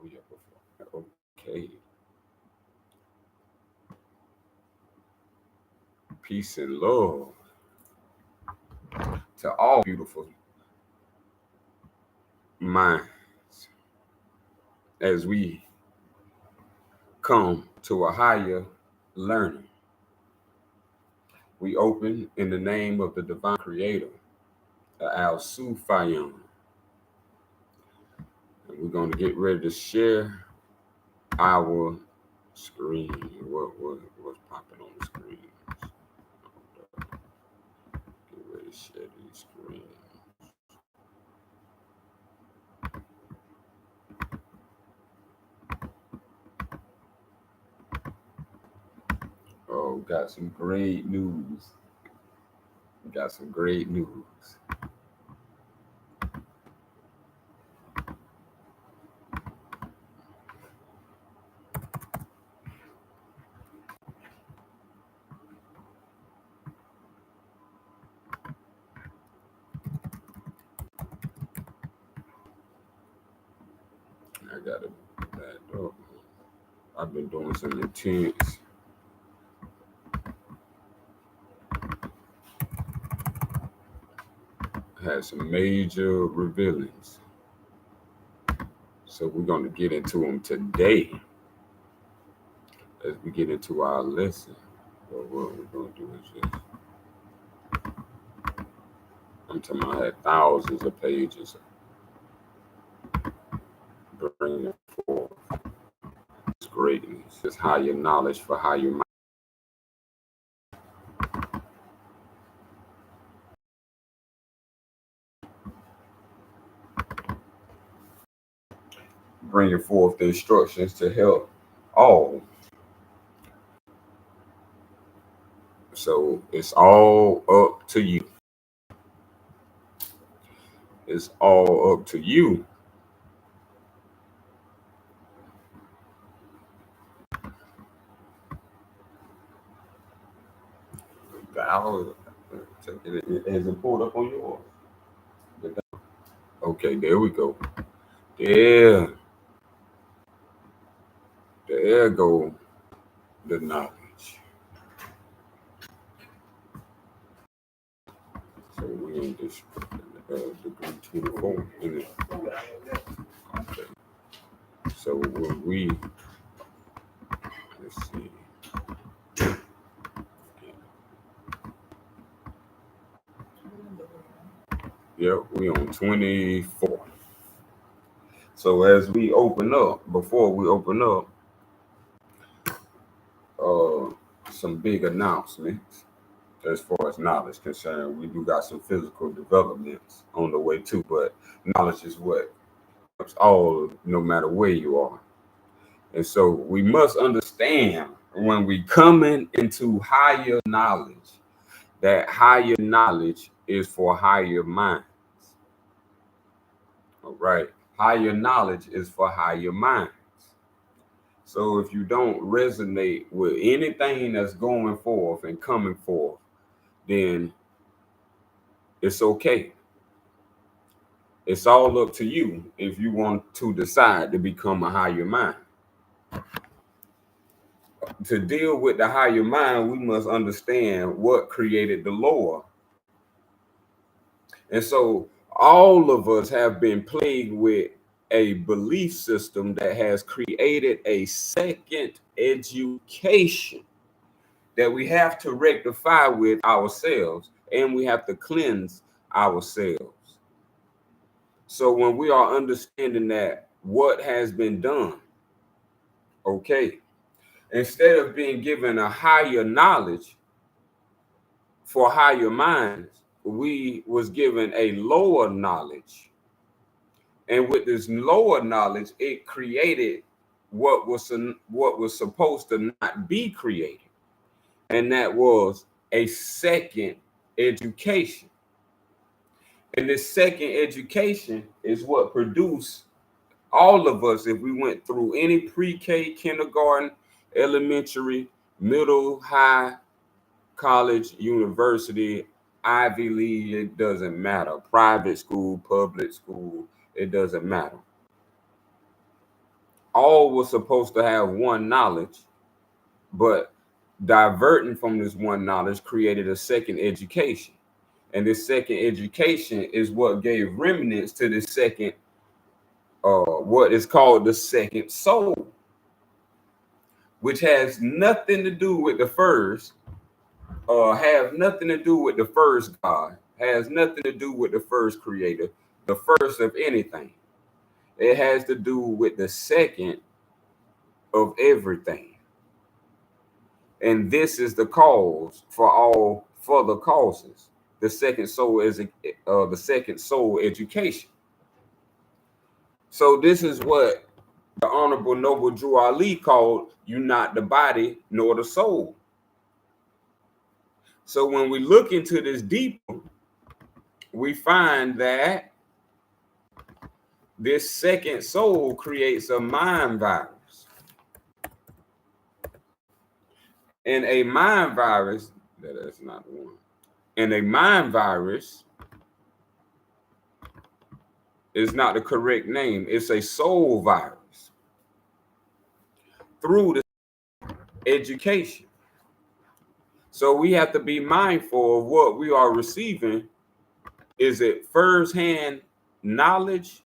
we up before. Okay. Peace and love to all beautiful minds as we come to a higher learning. We open in the name of the divine creator, Al-Sufian. And we're going to get ready to share our screen. What's popping on the screen? Get ready to share these screens. Oh, got some great news. Got some great news. I got it backed up. I've been doing some intense. Had some major revealings. So we're going to get into them today as we get into our lesson. But what we're going to do is just, I'm talking about I had thousands of pages bringing forth this greatness, this higher knowledge for higher mind. Bringing forth the instructions to help all. So it's all up to you. It's all up to you. Has it pulled up on yours? Okay, there we go. There, there go the knowledge. So we in this degree 24. Okay. So when we, let's see. Yep, we on 24. So as we open up, before we open up, uh, some big announcements as far as knowledge concerned. We do got some physical developments on the way too, but knowledge is what helps all, no matter where you are. And so we must understand when we coming into higher knowledge, that higher knowledge is for higher minds. All right. Higher knowledge is for higher minds. So if you don't resonate with anything that's going forth and coming forth, then it's okay. It's all up to you if you want to decide to become a higher mind. To deal with the higher mind, we must understand what created the lower. And so all of us have been plagued with a belief system that has created a second education that we have to rectify with ourselves, and we have to cleanse ourselves. So when we are understanding that what has been done, okay, instead of being given a higher knowledge for higher minds, we was given a lower knowledge. And with this lower knowledge, it created what was supposed to not be created. And that was a second education. And this second education is what produced all of us, if we went through any pre-K, kindergarten, elementary, middle, high, college, university, Ivy League, it doesn't matter. Private school, public school, it doesn't matter. all was supposed to have one knowledge, but diverting from this one knowledge created a second education. And this second education is what gave remnants to the second, what is called the second soul, which has nothing to do with the first, have nothing to do with the first God, has nothing to do with the first creator, the first of anything. It has to do with the second of everything. And this is the cause for all further causes. The second soul is the second soul education. So this is what the Honorable Noble Drew Ali called "You not the body nor the soul." So when we look into this deeper, we find that this second soul creates a mind virus. And a mind virus, that's not one. And a mind virus is not the correct name. It's a soul virus through the education. So we have to be mindful of what we are receiving. Is it first-hand knowledge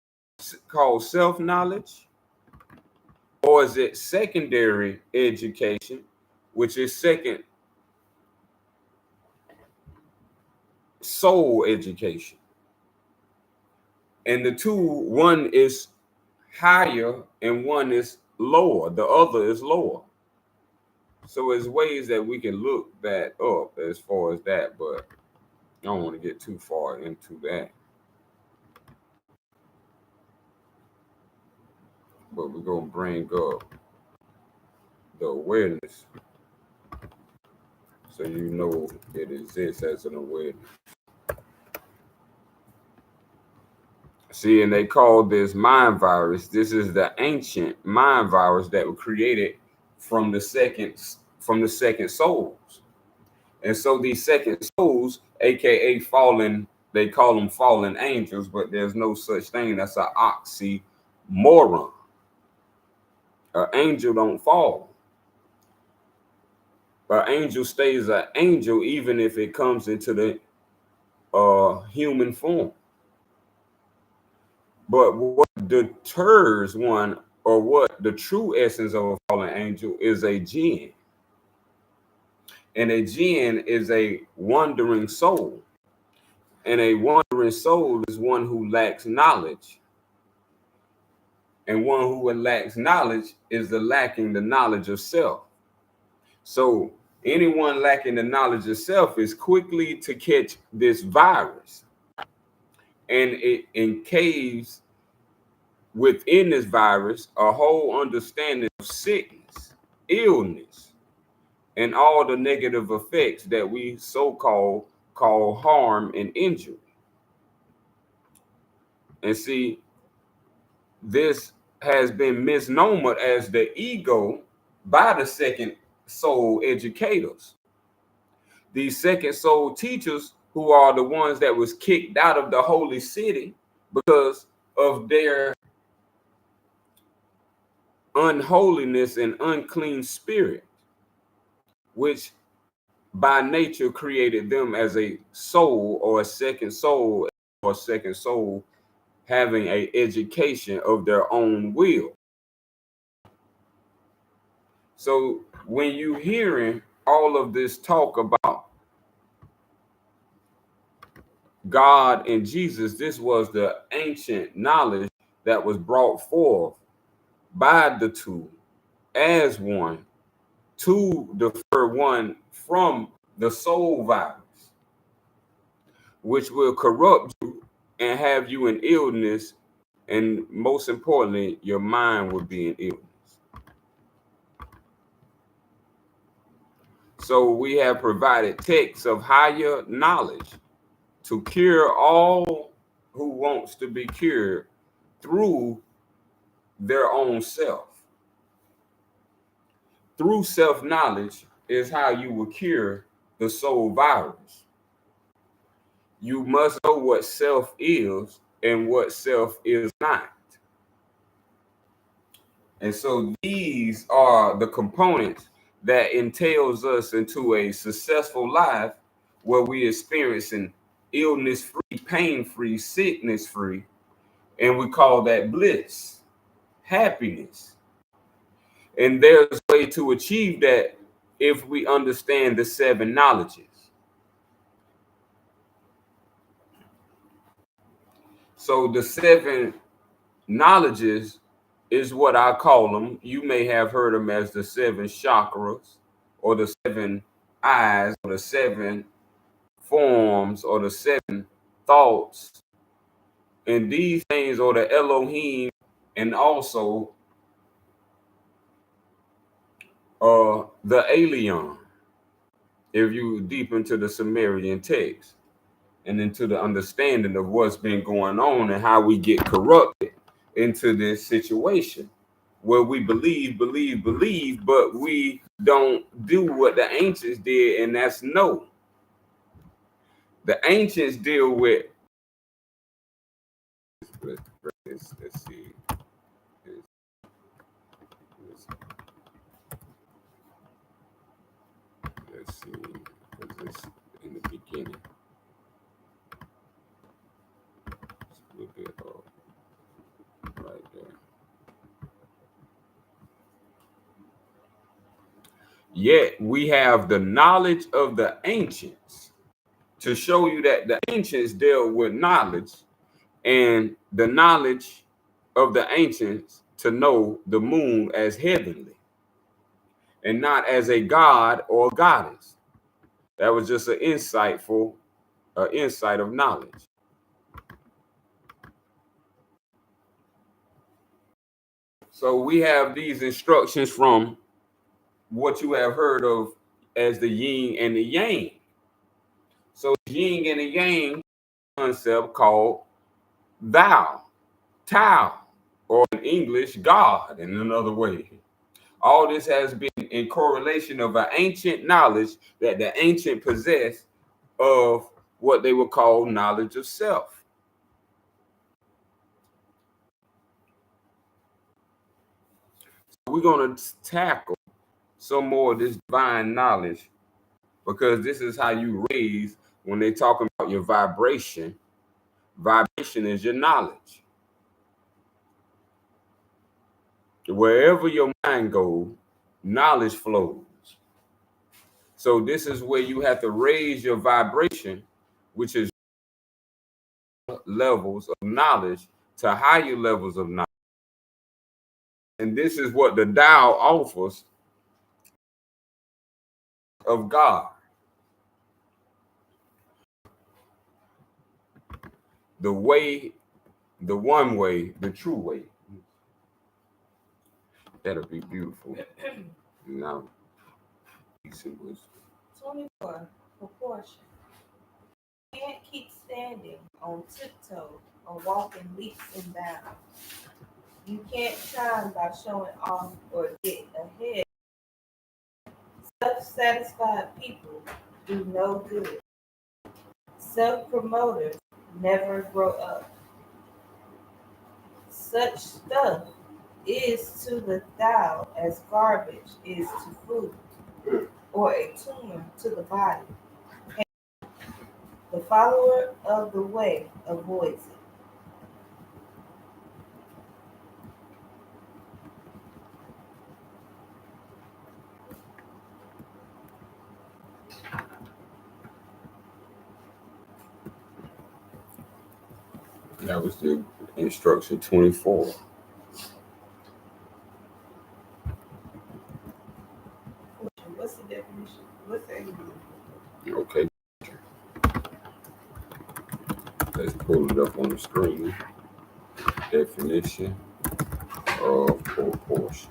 called self-knowledge? Or is it secondary education, which is second soul education? And the two, one is higher and one is lower. The other is lower. So there's ways that we can look that up as far as that, but I don't want to get too far into that. But we're going to bring up the awareness so you know it exists as an awareness. See, and they call this mind virus. This is the ancient mind virus that was created from the second souls. And so these second souls, aka fallen, they call them fallen angels, but there's no such thing. That's an oxymoron. An angel don't fall. An angel stays an angel even if it comes into the human form. But what deters one, or what the true essence of a fallen angel, is a jinn. And a jinn is a wandering soul. And a wandering soul is one who lacks knowledge. And one who lacks knowledge is lacking the knowledge of self. So anyone lacking the knowledge of self is quickly to catch this virus. And it encaves within this virus a whole understanding of sickness, illness, and all the negative effects that we so-called call harm and injury. And see, this has been misnomered as the ego by the second soul educators. These second soul teachers, who are the ones that was kicked out of the holy city because of their unholiness and unclean spirit, which by nature created them as a soul or a second soul, or second soul having a education of their own will. So when you hearing all of this talk about God and Jesus, this was the ancient knowledge that was brought forth by the two as one to defer one from the soul virus, which will corrupt you and have you in illness, and most importantly, your mind will be in illness. So we have provided texts of higher knowledge to cure all who wants to be cured through their own self. Through self-knowledge is how you will cure the soul virus. You must know what self is and what self is not. And so these are the components that entails us into a successful life where we experiencing illness-free, pain-free, sickness-free, and we call that bliss, happiness. And there's a way to achieve that if we understand the 7 knowledges. So the 7 knowledges is what I call them. You may have heard them as the 7 chakras or the 7 eyes or the 7 forms or the 7 thoughts. And these things are the Elohim and also the alien. If you deep into the Sumerian text and into the understanding of what's been going on and how we get corrupted into this situation where we believe, but we don't do what the ancients did, and that's no. The ancients deal with, let's see, let's see, this in the beginning. It's a little bit right there. Yet we have the knowledge of the ancients to show you that the ancients dealt with knowledge, and the knowledge of the ancients to know the moon as heavenly and not as a god or goddess. That was just an insight of knowledge. So we have these instructions from what you have heard of as the yin and the yang. So yin and the yang concept called thou, Tao, or in English, God, in another way. All this has been in correlation of an ancient knowledge that the ancient possessed of what they would call knowledge of self. So we're going to tackle some more of this divine knowledge because this is how you raise when they talk about your vibration. Vibration is your knowledge. Wherever your mind goes, knowledge flows. So this is where you have to raise your vibration, which is levels of knowledge to higher levels of knowledge. And this is what the Tao offers of God. The way, the one way, the true way. That'll be beautiful. Now, 24. Proportion. You can't keep standing on tiptoe or walking leaps and bounds. You can't shine by showing off or get ahead. Self-satisfied people do no good. Self-promoters never grow up. Such stuff is to the Tao as garbage is to food, or a tumor to the body. The follower of the way avoids it. that was the instruction 24. What's the definition? What's the Okay, let's pull it up on the screen. Definition of proportion.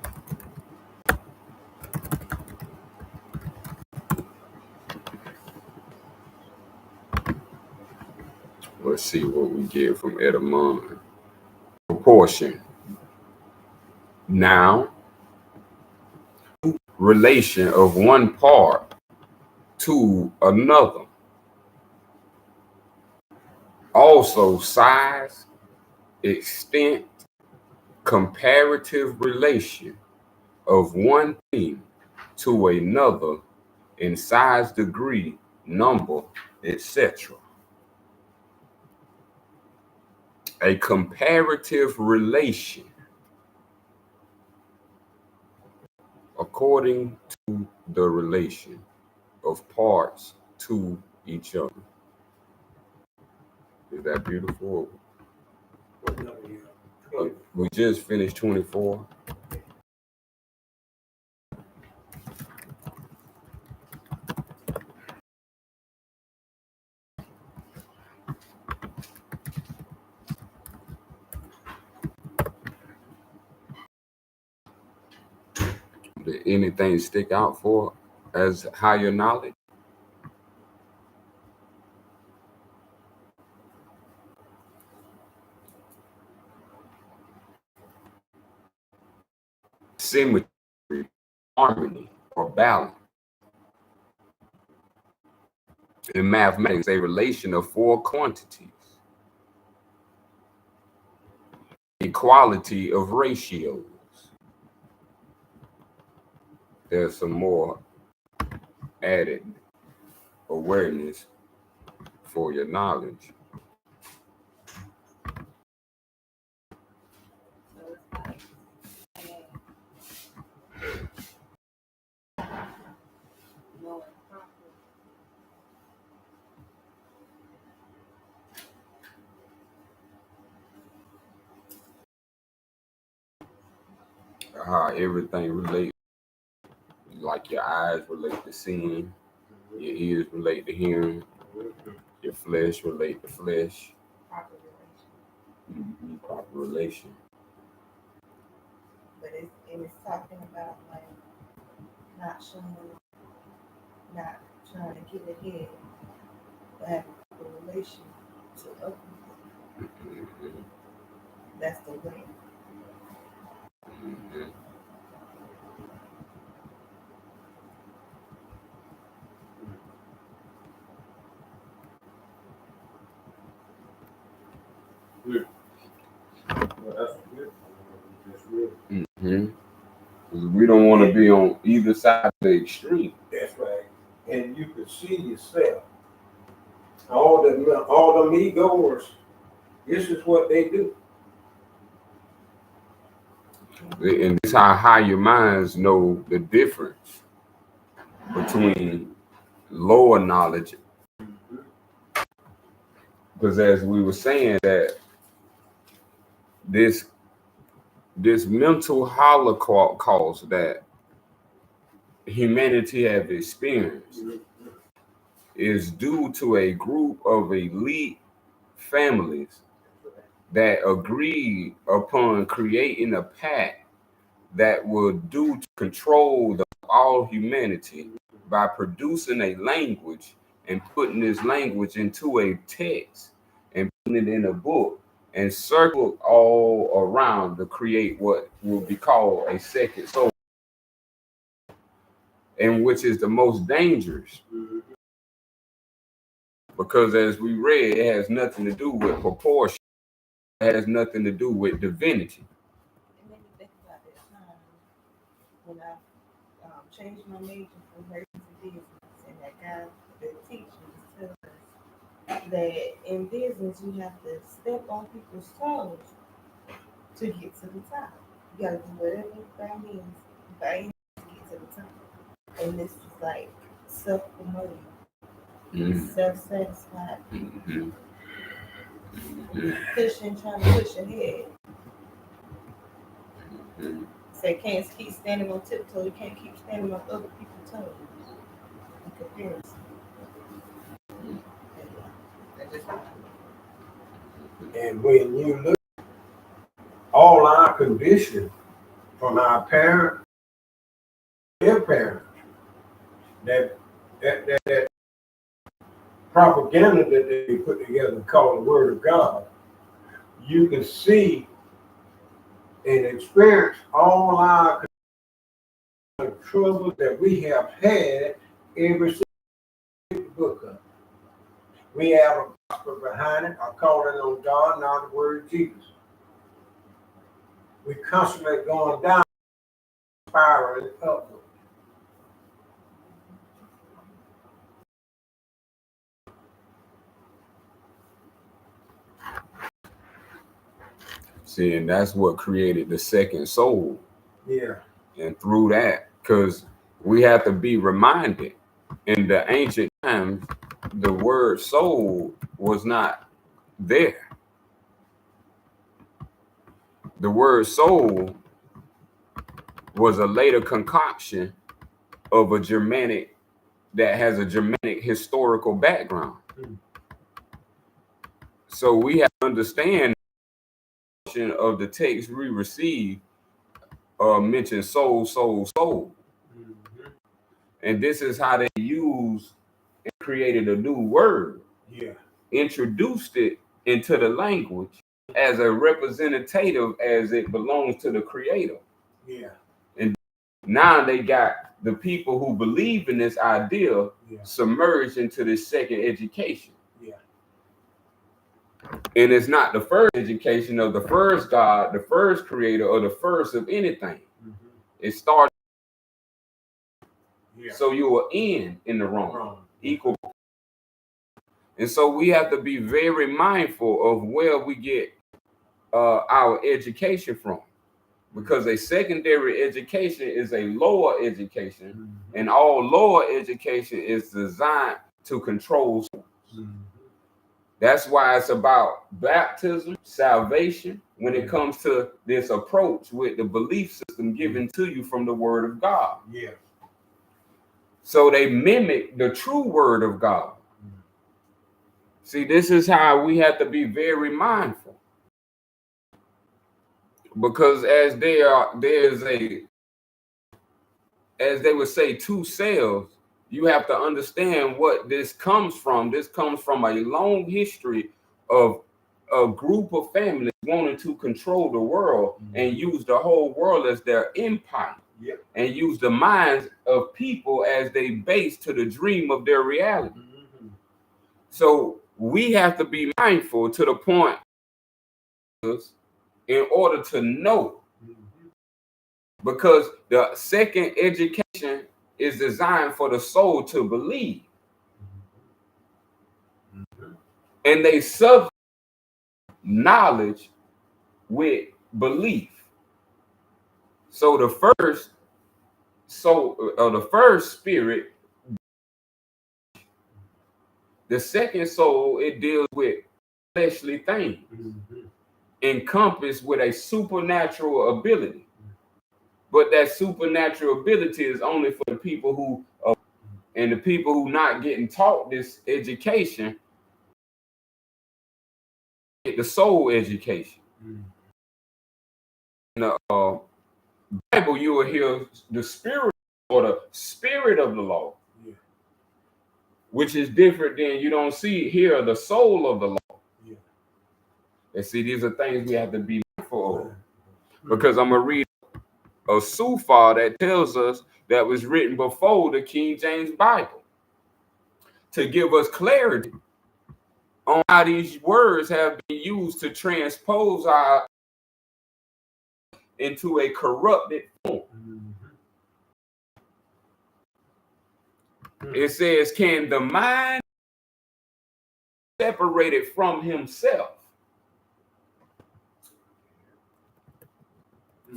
Let's see what we get from etymology. Proportion. Noun, relation of one part to another. Also, size, extent, comparative relation of one thing to another in size, degree, number, etc. A comparative relation according to the relation of parts to each other. Is that beautiful? We just finished 24. Did anything stick out for as higher knowledge? Symmetry, harmony, or balance. In mathematics, a relation of four quantities. Equality of ratios. There's some more added awareness for your knowledge. How everything relates, like your eyes relate to seeing, your ears relate to hearing, your flesh relate to flesh. Proper relation. But it's talking about like not showing, not trying to get ahead, but having a relation to other people. Mm-hmm. That's the way. Mm-hmm. Mm-hmm. We don't want to be on either side of the extreme. That's right. And you can see yourself. All the egos, this is what they do. And it's how higher minds know the difference between lower knowledge. Because as we were saying that this mental holocaust that humanity have experienced is due to a group of elite families that agreed upon creating a pact that would do to control all humanity by producing a language and putting this language into a text and putting it in a book and circle all around to create what will be called a second soul, and which is the most dangerous because as we read, it has nothing to do with proportion. It has nothing to do with divinity. It made me think about that time when I changed my major from nursing to business, and that guy, the teacher, was telling us that in business you have to step on people's toes to get to the top. You gotta do whatever that means by any means to get to the top. And this was like self-promoting, self-satisfied, Mm-hmm. trying to push ahead. Mm-hmm. Say can't keep standing on tiptoe, you can't keep standing on other people's toes in comparison. That just And when you look, all our condition from our parents, their parents, that propaganda that they put together called the Word of God, you can see and experience all our trouble that we have had ever since the book of. We have a gospel behind it, a calling on God, not the word of Jesus. We constantly going down, spiraling upward. See, and that's what created the second soul. Yeah. And through that, because we have to be reminded in the ancient times, the word soul was not there. The word soul was a later concoction of a Germanic that has a Germanic historical background. So we have to understand of the text we receive mention soul, soul, soul. And this is how they used and created a new word. Yeah. Introduced it into the language as a representative as it belongs to the creator. Yeah. And now they got the people who believe in this idea submerged into this second education. Yeah. And it's not the first education of the first God, the first creator, or the first of anything. It started. Yeah. So you are in the wrong. Equal. And so we have to be very mindful of where we get our education from, because a secondary education is a lower education, and all lower education is designed to control. That's why it's about baptism, salvation, when it comes to this approach with the belief system given to you from the Word of God. Yeah. So they mimic the true Word of God. See, this is how we have to be very mindful. Because as they would say, two cells, you have to understand what this comes from. This comes from a long history of a group of families wanting to control the world and use the whole world as their empire. Yep. And use the minds of people as they base to the dream of their reality. So we have to be mindful to the point in order to know, because the second education is designed for the soul to believe, and they sub knowledge with belief. So the first soul, or the first spirit, the second soul, it deals with fleshly things, encompassed with a supernatural ability. But that supernatural ability is only for the people who are, and the people who not getting taught this education, get the soul education. In the Bible, you will hear the spirit, or the spirit of the law, which is different than, you don't see here the soul of the law. And see, these are things we have to be mindful of. Because I'm going to read a Sufa that tells us that was written before the King James Bible to give us clarity on how these words have been used to transpose our into a corrupted form. It says, can the mind separate it from himself?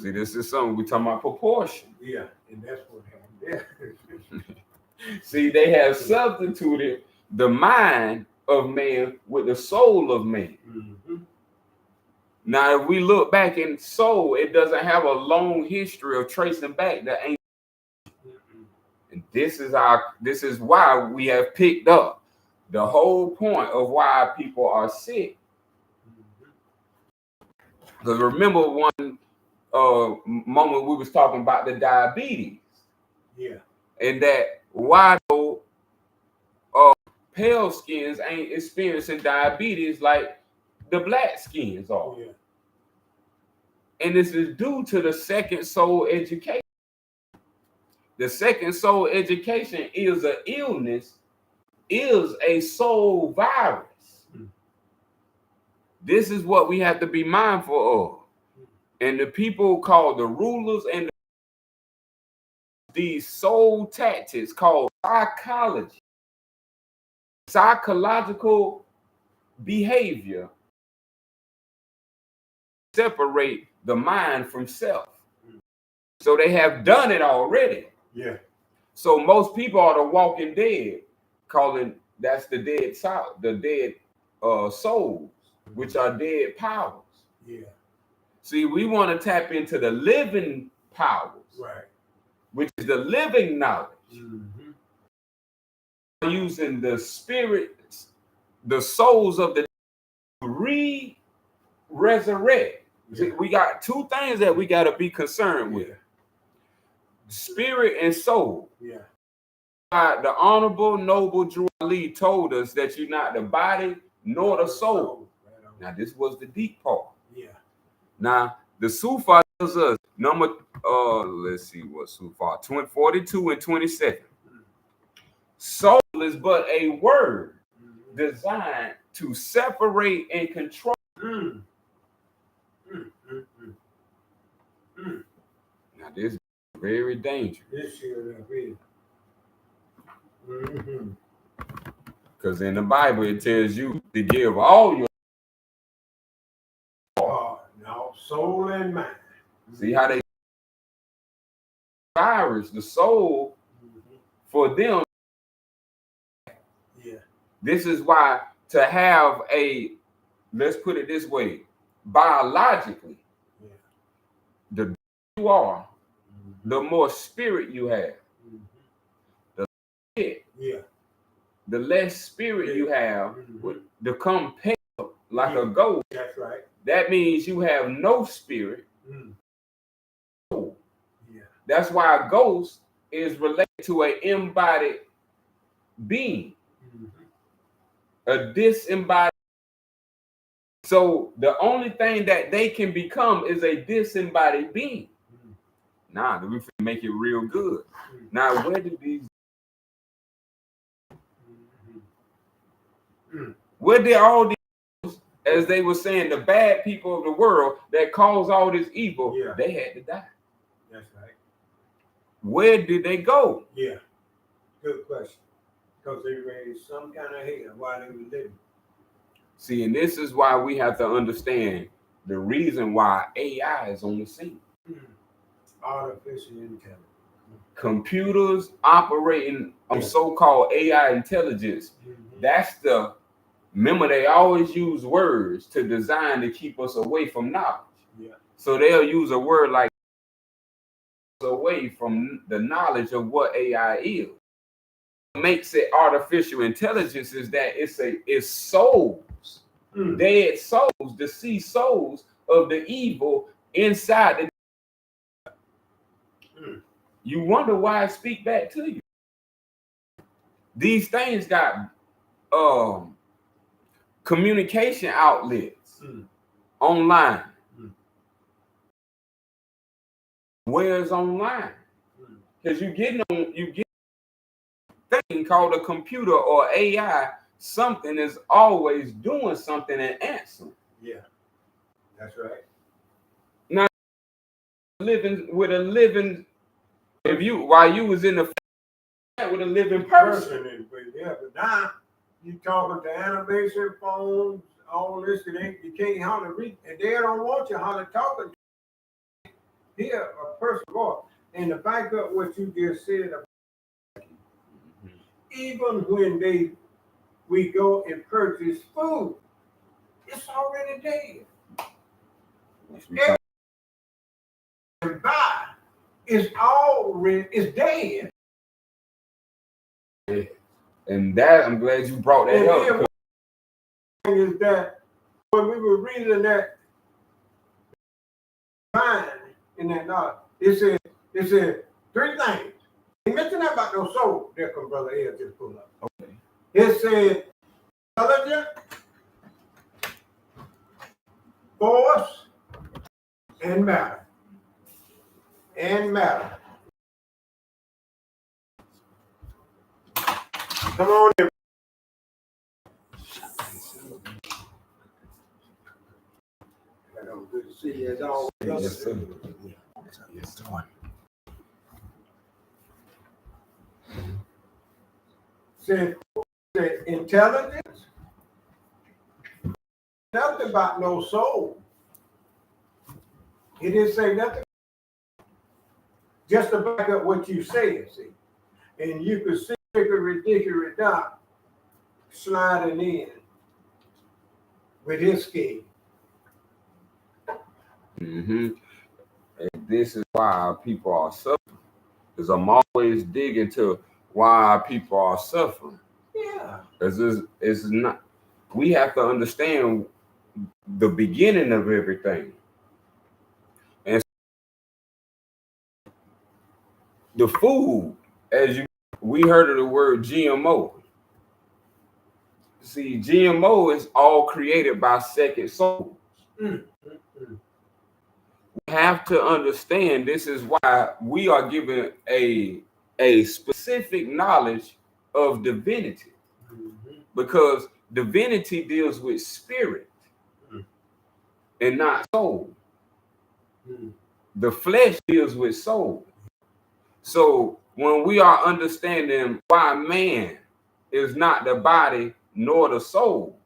See, this is something we talking about proportion. Yeah, and that's what happened. See, they have substituted the mind of man with the soul of man. Now, if we look back in soul, it doesn't have a long history of tracing back the ancient. And this is why we have picked up the whole point of why people are sick. Because remember one moment we was talking about the diabetes. Yeah. And that why pale skins ain't experiencing diabetes like the black skins are. Yeah. And this is due to the second soul education. The second soul education is an illness, is a soul virus. This is what we have to be mindful of. And the people called the rulers and these soul tactics called psychology, psychological behavior, separate the mind from self. So they have done it already. Yeah. So most people are the walking dead, calling that's the dead soul, the dead souls, which are dead powers. Yeah. See, we want to tap into the living powers, Right. which is the living knowledge. Mm-hmm. Using the spirits, the souls of the resurrect. Yeah. We got two things that we got to be concerned with: spirit and soul. Yeah. The Honorable Noble Drew Ali told us that you're not the body nor the soul. Now, this was the deep part. Yeah. Now, the Sufi tells us let's see what Sufi 42 and 27. Soul is but a word designed to separate and control. Mm. Mm. Mm. Mm. Mm. Now, this is very dangerous. This year, really. Mm-hmm. Because in the Bible, it tells you to give all your No, soul and mind. See how they virus the soul for them. Yeah. This is why to have let's put it this way, biologically, the bigger you are, the more spirit you have. The less spirit you have, become pale like a ghost. That's right. That means you have no spirit. Yeah. That's why a ghost is related to an embodied being, a disembodied. So the only thing that they can become is a disembodied being. Nah, we make it real good. Now, where do these? Where did all these, as they were saying, the bad people of the world that caused all this evil? Yeah. They had to die. That's right. Where did they go? Yeah. Good question. Because they raised some kind of hell while they were living. See, and this is why we have to understand the reason why AI is on the scene. Artificial intelligence. Computers operating on so-called AI intelligence. That's remember, they always use words to design to keep us away from knowledge. Yeah. So they'll use a word like away from the knowledge of what AI is. What makes it artificial intelligence is that it's souls, dead souls, deceased souls of the evil inside the. You wonder why I speak back to you. These things got communication outlets online. Where's online? Because you get a thing called a computer or AI. Something is always doing something and answering. Yeah, that's right. Now, living with a living, while you was in the with a living person. Yeah, but now you talking to animation phones, all this, you can't hardly read, and they don't want you hardly talking. Hear a person voice, and to back up what you just said, even when we go and purchase food, it's already dead. And buy, it's dead. And that, I'm glad you brought that up. Is that when we were reading that mind in that knowledge, it said three things. He mentioned that about no soul. There comes Brother Ed just pull up. Okay. It said intelligent, force, and matter. And matter. Come on in. Good to see you as always. Yes, sir. Yes, sir. Said intelligence, nothing about no soul. He didn't say nothing. Just to back up what you said, see. And you could see ridiculous Doc sliding in with his scheme. Mm-hmm. And this is why people are suffering. Because I'm always digging to why people are suffering. Yeah. Because it's not, we have to understand the beginning of everything. And the food, we heard of the word GMO. See, GMO is all created by second souls. We have to understand this is why we are given a specific knowledge of divinity. Because divinity deals with spirit and not soul. The flesh deals with soul. So when we are understanding why man is not the body nor the soul,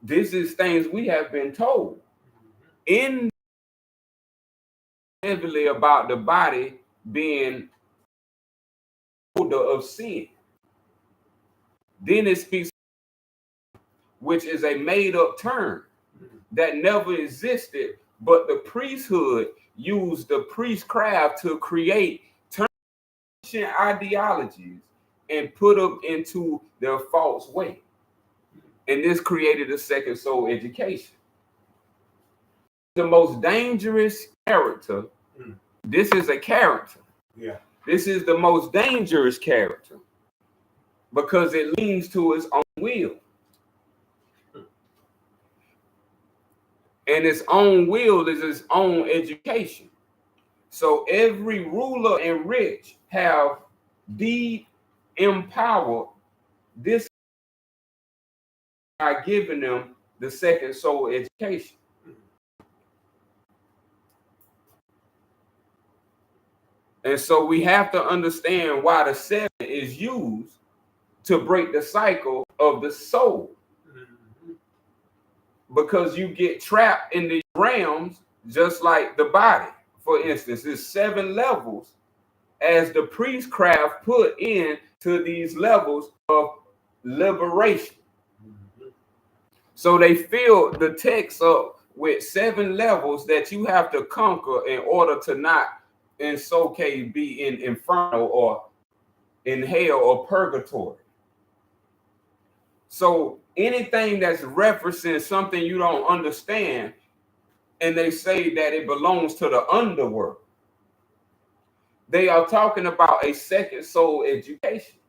this is things we have been told in heavily about the body being holder of sin. Then it speaks, which is a made-up term that never existed, but the priesthood used the priestcraft to create ancient ideologies and put them into their false way. And this created a second soul education. The most dangerous character, this is a character. Yeah. This is the most dangerous character because it leans to its own will. And its own will is its own education. So every ruler and rich have de-empowered this by giving them the second soul education. And so we have to understand why the seven is used to break the cycle of the soul. Because you get trapped in these realms just like the body. For instance, there's 7 levels as the priestcraft put in to these levels of liberation. So they fill the text up with 7 levels that you have to conquer in order to not in so case be in inferno or in hell or purgatory. So anything that's referencing something you don't understand, and they say that it belongs to the underworld, they are talking about a second soul education,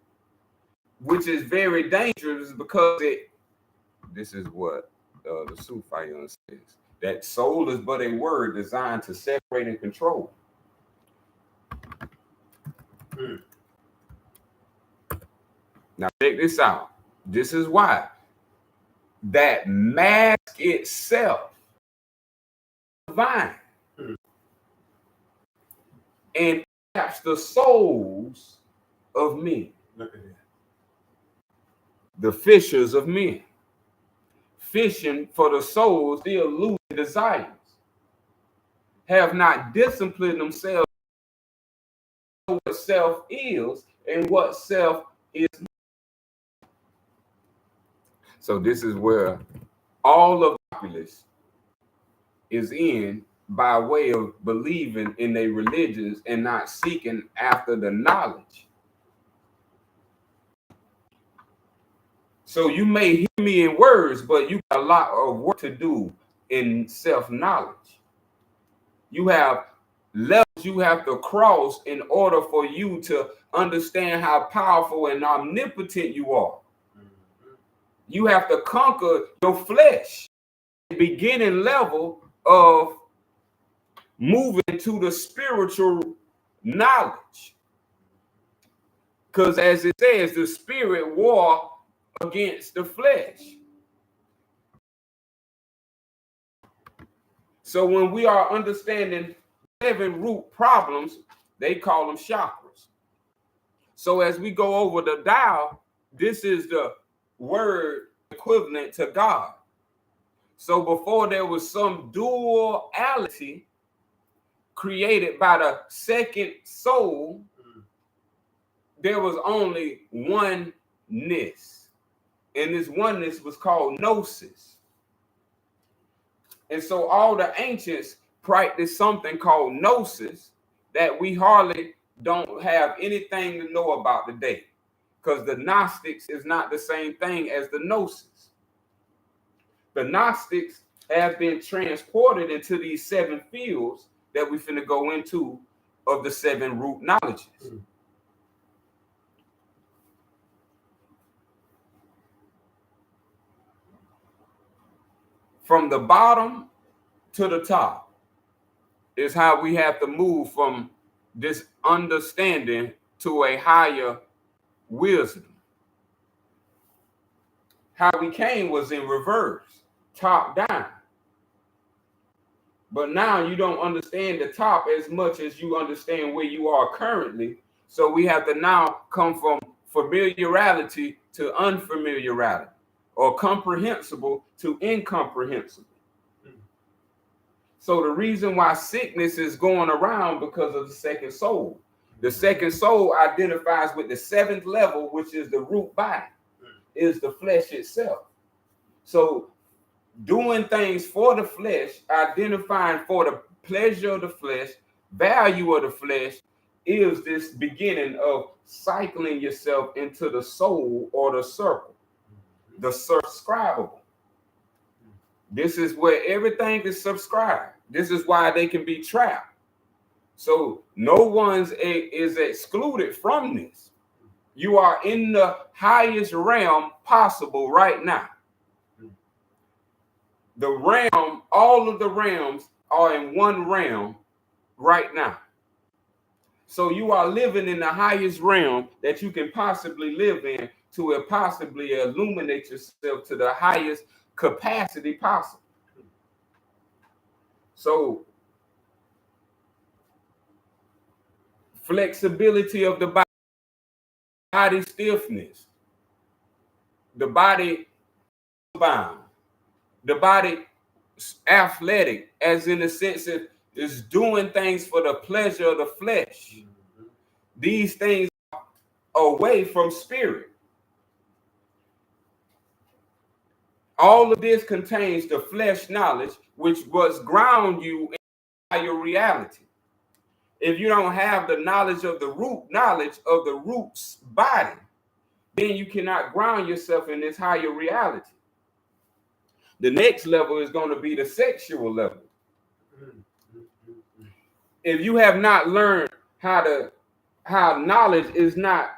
which is very dangerous because this is what the Sufian says, that soul is but a word designed to separate and control. Now check this out. This is why that mask itself divine and taps the souls of men. Look at that. The fishers of men, fishing for the souls, the illusion desires, have not disciplined themselves to what self is and what self is not. So this is where all of the populace is in by way of believing in their religions and not seeking after the knowledge. So you may hear me in words, but you got a lot of work to do in self-knowledge. You have levels you have to cross in order for you to understand how powerful and omnipotent you are. You have to conquer your flesh. The beginning level of moving to the spiritual knowledge. Because as it says, the spirit war against the flesh. So when we are understanding 7 root problems, they call them chakras. So as we go over the Tao, this is the word equivalent to God. So before there was some duality created by the second soul, there was only oneness. And this oneness was called gnosis. And so all the ancients practiced something called gnosis that we hardly don't have anything to know about today, because the Gnostics is not the same thing as the gnosis. The Gnostics have been transported into these 7 fields that we finna go into of the 7 root knowledges. From the bottom to the top is how we have to move from this understanding to a higher wisdom. How we came was in reverse, top down. But now you don't understand the top as much as you understand where you are currently. So we have to now come from familiarity to unfamiliarity, or comprehensible to incomprehensible. So the reason why sickness is going around because of the second soul. The second soul identifies with the 7th level, which is the root body, is the flesh itself. So doing things for the flesh, identifying for the pleasure of the flesh, value of the flesh, is this beginning of cycling yourself into the soul or the circle, the subscribable. This is where everything is subscribed. This is why they can be trapped. So no one's is excluded from this. You are in the highest realm possible right now. The realm, all of the realms are in one realm right now. So you are living in the highest realm that you can possibly live in to possibly illuminate yourself to the highest capacity possible. So flexibility of the body stiffness, the body bound, the body athletic, as in the sense that it's doing things for the pleasure of the flesh. These things are away from spirit. All of this contains the flesh knowledge, which was ground you in higher reality. If you don't have the knowledge of the root, knowledge of the root's body, then you cannot ground yourself in this higher reality. The next level is going to be the sexual level. If you have not learned how knowledge is not,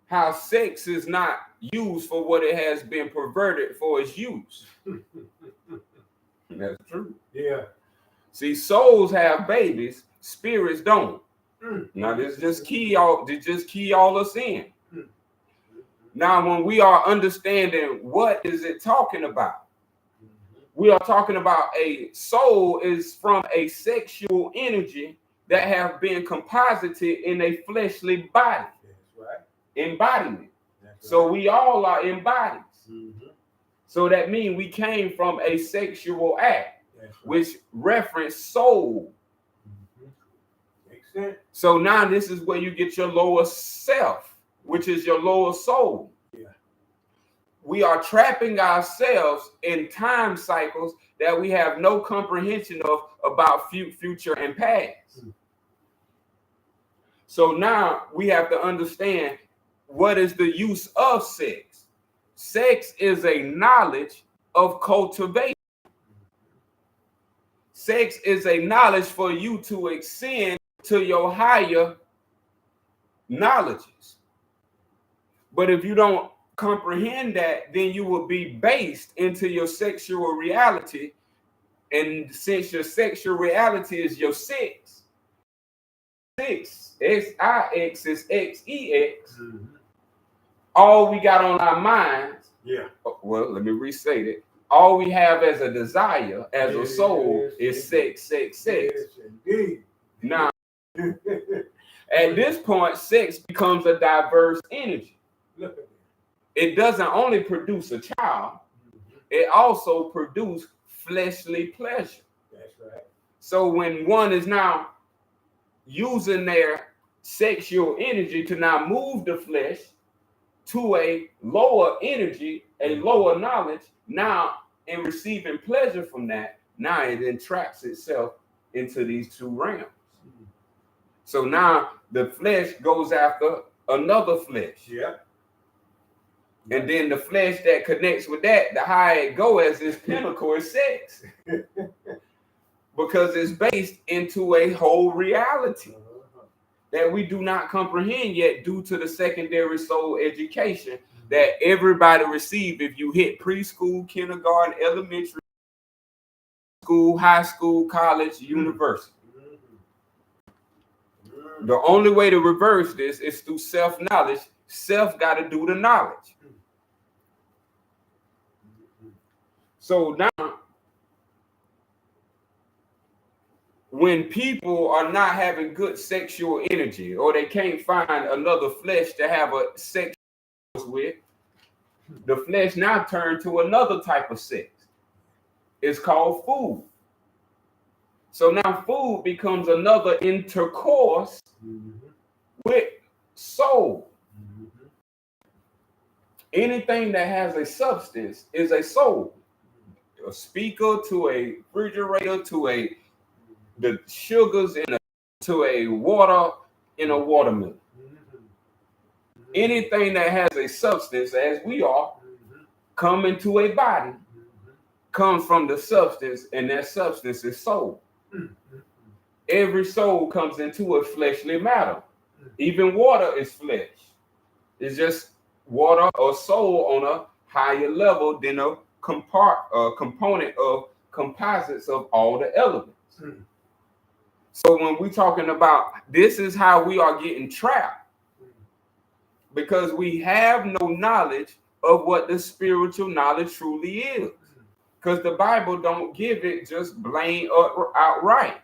how sex is not used for what it has been perverted for its use. That's true. Yeah. See, souls have babies, spirits don't. Now this just key all us in. Now, when we are understanding what is it talking about, we are talking about a soul is from a sexual energy that have been composited in a fleshly body. That's right. Embodiment. That's So right. we all are embodied. So that means we came from a sexual act, That's right. which reference soul. Makes sense. So now this is where you get your lower self, which is your lower soul. Yeah. We are trapping ourselves in time cycles that we have no comprehension of about future and past. So now we have to understand what is the use of sex. Sex is a knowledge of cultivation. Sex is a knowledge for you to ascend to your higher knowledges. But if you don't comprehend that, then you will be based into your sexual reality. And since your sexual reality is your sex, X-I-X is X-E-X, all we got on our minds, yeah. well, let me restate it. all we have as a desire, as a soul, is sex, sex, sex. Yes, indeed. Now, at this point, sex becomes a diverse energy. Look at that. It doesn't only produce a child, it also produces fleshly pleasure. That's right. So when one is now using their sexual energy to now move the flesh to a lower energy, a lower knowledge, now in receiving pleasure from that, now it entraps itself into these two realms. So now the flesh goes after another flesh. Yeah. And then the flesh that connects with that, the higher it goes as its pinnacle is sex. Because it's based into a whole reality that we do not comprehend yet due to the secondary soul education that everybody receive if you hit preschool, kindergarten, elementary school, high school, college, university. The only way to reverse this is through self-knowledge. Self got to do the knowledge. So now, when people are not having good sexual energy, or they can't find another flesh to have a sex with, the flesh now turns to another type of sex. It's called food. So now food becomes another intercourse with soul. Anything that has a substance is a soul. A speaker to a refrigerator to the sugars to a water in a watermelon. Anything that has a substance, as we are, come into a body, comes from the substance, and that substance is soul. Every soul comes into a fleshly matter. Even water is flesh. It's just water or soul on a higher level than a component of composites of all the elements. So when we're talking about this is how we are getting trapped, because we have no knowledge of what the spiritual knowledge truly is. Because the Bible don't give it just plain or outright.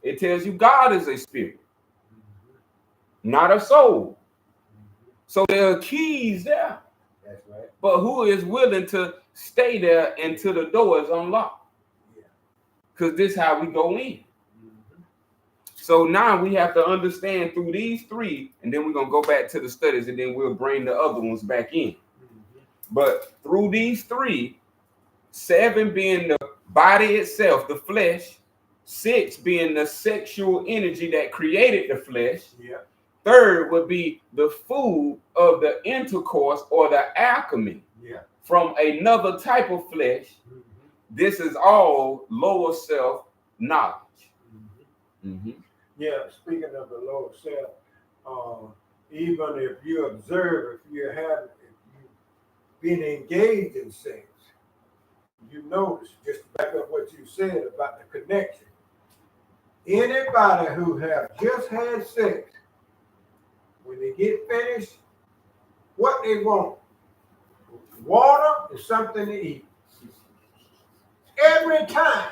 It tells you God is a spirit, not a soul. So there are keys there. That's right. But who is willing to stay there until the door is unlocked? Because this is how we go in. So now we have to understand through these three, and then we're going to go back to the studies, and then we'll bring the other ones back in. But through these three, 7 being the body itself, the flesh, 6 being the sexual energy that created the flesh. Yeah. 3rd would be the food of the intercourse or the alchemy from another type of flesh. This is all lower self knowledge. Yeah, speaking of the lower self, even if you observe, if you've been engaged in sex, you notice, just to back up what you said about the connection. Anybody who have just had sex, when they get finished, what they want, water and something to eat. Every time.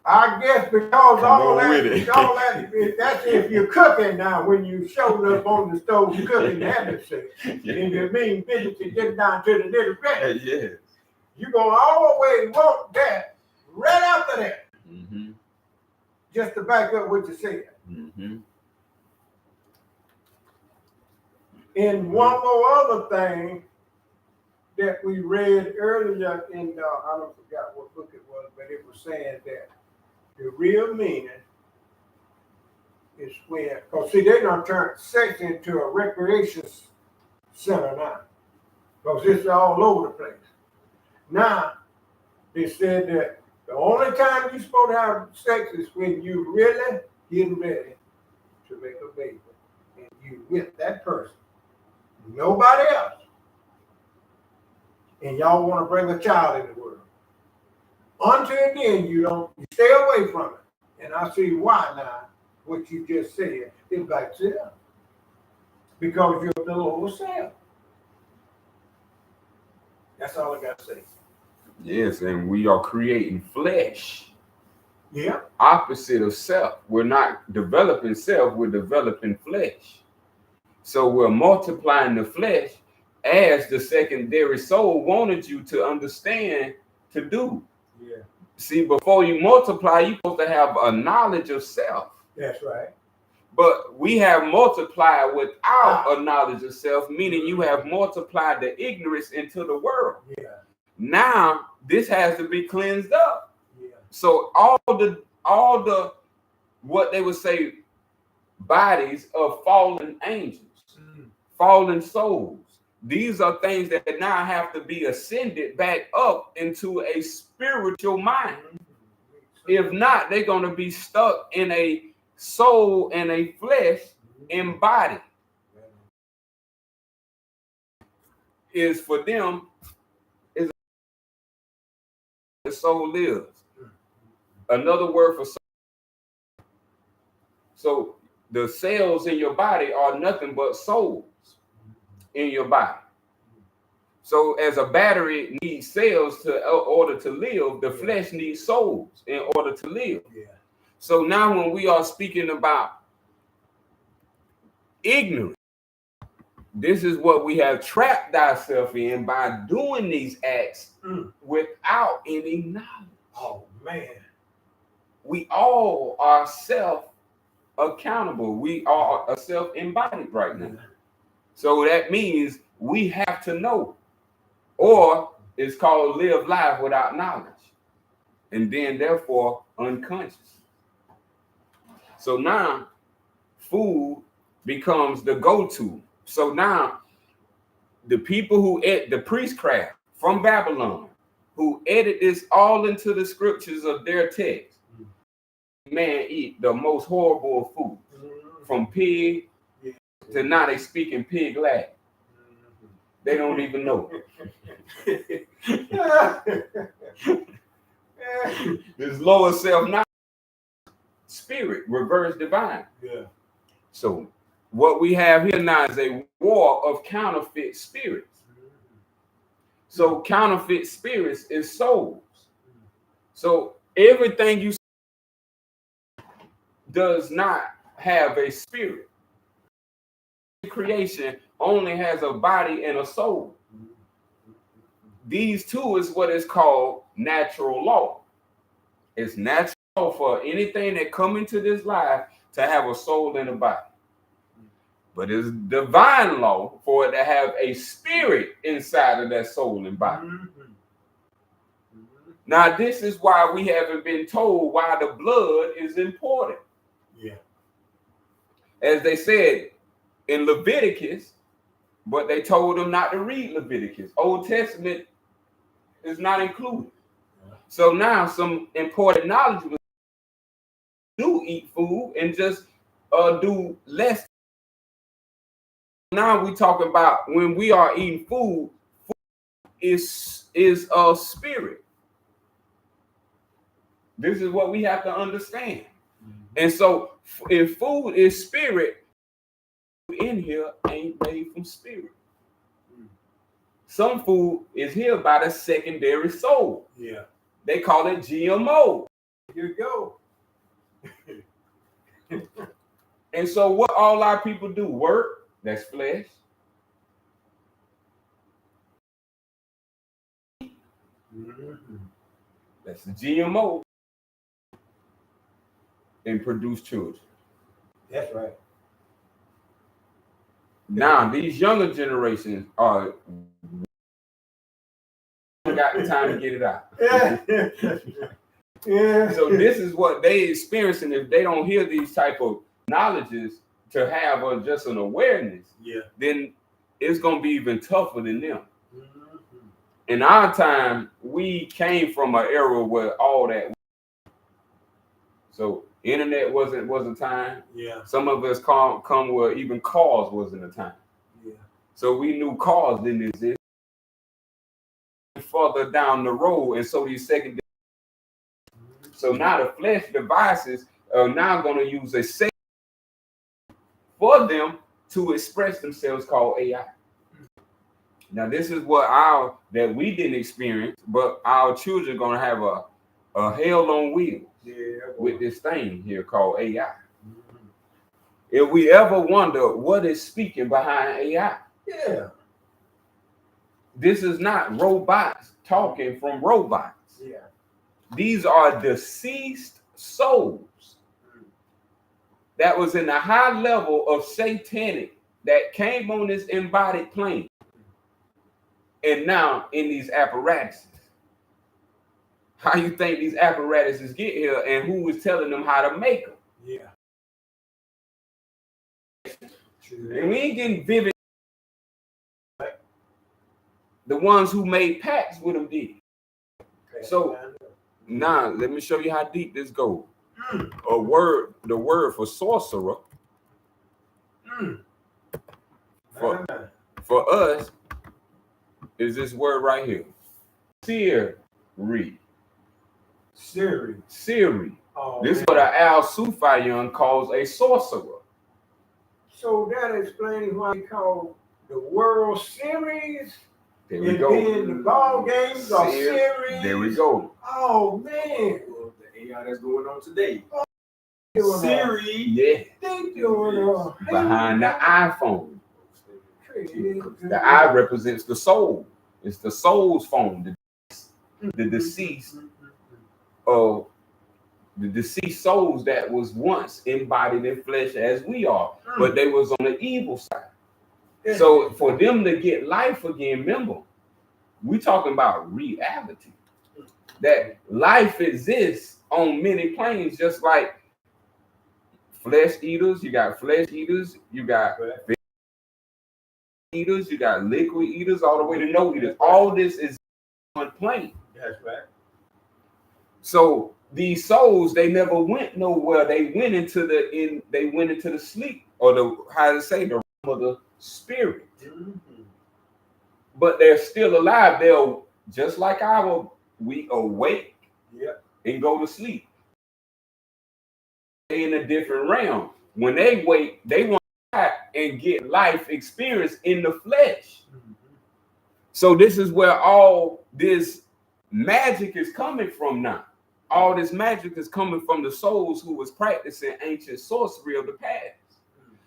I guess because that's if you're cooking now, when you showed up on the stove cooking, having sex. And you mean business to get down to the little bit. Yes. You're going to always want that right after that. Just to back up what you said. And one more other thing that we read earlier in, I don't forget what book it was, but it was saying that the real meaning is when, because see, they done turned sex into a recreation center now. Because it's all over the place. Now, they said that the only time you're supposed to have sex is when you really getting ready to make a baby. And you with that person. Nobody else. And y'all want to bring a child in the world. Until then, you stay away from it. And I see why now, what you just said, is back to them. Because you're the lower self. That's all I got to say. Yes, and we are creating flesh. Yeah. Opposite of self. We're not developing self, we're developing flesh. So we're multiplying the flesh as the secondary soul wanted you to understand to do. Yeah. See, before you multiply, you're supposed to have a knowledge of self. That's right. But we have multiplied without a knowledge of self, meaning you have multiplied the ignorance into the world. Yeah. Now this has to be cleansed up. Yeah. So all the what they would say bodies of fallen angels, fallen souls. These are things that now have to be ascended back up into a spiritual mind. If not, they're going to be stuck in a soul and a flesh embodied. Is for them is the soul lives. Another word for soul. So the cells in your body are nothing but souls in your body. So as a battery needs cells in order to live, the flesh needs souls in order to live. Yeah. So now when we are speaking about ignorance, this is what we have trapped ourselves in by doing these acts without any knowledge. Oh man. We all are self-accountable. We are self-embodied right now. So that means we have to know. Or it's called live life without knowledge. And then therefore unconscious. So now food becomes the go-to. So now the people who the priestcraft from Babylon, who edit this all into the scriptures of their text, man eat the most horrible of food. From pig to now they speaking pig Latin. They don't even know. This lower self, not spirit, reverse divine. Yeah. So what we have here now is a war of counterfeit spirits. So counterfeit spirits is souls. So everything you see does not have a spirit. Creation only has a body and a soul. These two is what is called natural law. It's natural for anything that come into this life to have a soul and a body. But it's divine law for it to have a spirit inside of that soul and body. Now, this is why we haven't been told why the blood is important. Yeah. As they said in Leviticus, but they told them not to read Leviticus. Old Testament is not included. So now some important knowledge was do eat food and just do less. Now we talking about when we are eating food, is a spirit. This is what we have to understand. And so if food is spirit, in here ain't made from spirit. Some food is here by the secondary soul. Yeah. They call it GMO. Here you go. And so what all our people do? Work, that's flesh. That's the GMO. And produce children. That's right. Now, these younger generations are got the time to get it out. Yeah. So this is what they experiencing if they don't hear these type of knowledges to have just an awareness. Yeah. Then it's gonna be even tougher than them. In our time, we came from an era where all that. So internet wasn't time. Yeah. Some of us come where even cars wasn't a time. Yeah. So we knew cars didn't exist. Further down the road, and so these secondary. So now the flesh devices are now going to use a second for them to express themselves called AI. Now, this is what that we didn't experience, but our children are gonna have a hell on wheels with this thing here called AI. Mhm. If we ever wonder what is speaking behind AI, Yeah. this is not robots talking from robots. Yeah. These are deceased souls that was in a high level of satanic that came on this embodied plane and now in these apparatuses. How you think these apparatuses get here and who is telling them how to make them? Yeah. And we ain't getting vivid. The ones who made pacts with them did. So now let me show you how deep this goes. The word for sorcerer for us is this word right here. Siri. Oh, This is what Al-Sufian calls a sorcerer. So that explains why he called the World Series. There we and go. then the ball games are series. There we go. Oh man. Well, the AI that's going on today. Siri. Yeah. They doing Behind the iPhone. The I represents the soul. It's the soul's phone. The deceased of the deceased souls that was once embodied in flesh as we are, but they was on the evil side. So for them to get life again, remember, we talking about reality. That life exists on many planes, just like flesh eaters. You got flesh eaters. You got fish eaters. You got liquid eaters, all the way to no eaters. All this is on plane. That's right. So these souls, they never went nowhere. They went into the sleep, or the how to say, the realm of the spirit. But they're still alive. They'll just like we awake and go to sleep. They in a different realm. When they wake, they want to die and get life experience in the flesh. So this is where all this magic is coming from now. All this magic is coming from the souls who was practicing ancient sorcery of the past.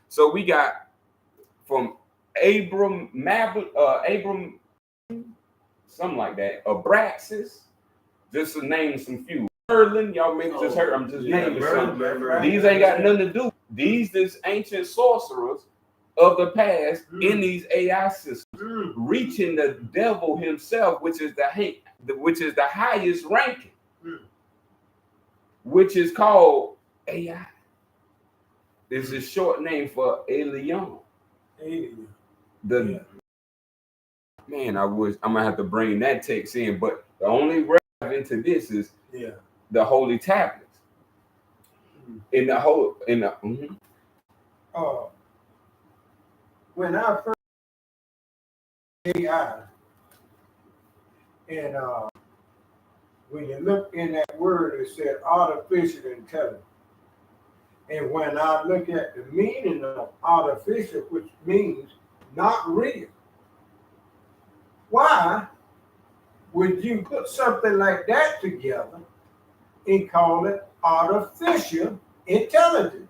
So we got from Abram, something like that, Abraxas, just to name some few. Merlin, y'all maybe just heard. I'm just naming some. These ain't got nothing to do. These ancient sorcerers of the past in these AI systems, reaching the devil himself, which is the highest ranking, which is called AI. This is short name for alien. Man, I'm gonna have to bring that text in, but the only relevant to this is the holy tablets. When I first AI, and when you look in that word, it said artificial intelligence. And when I look at the meaning of artificial, which means not real, why would you put something like that together and call it artificial intelligence?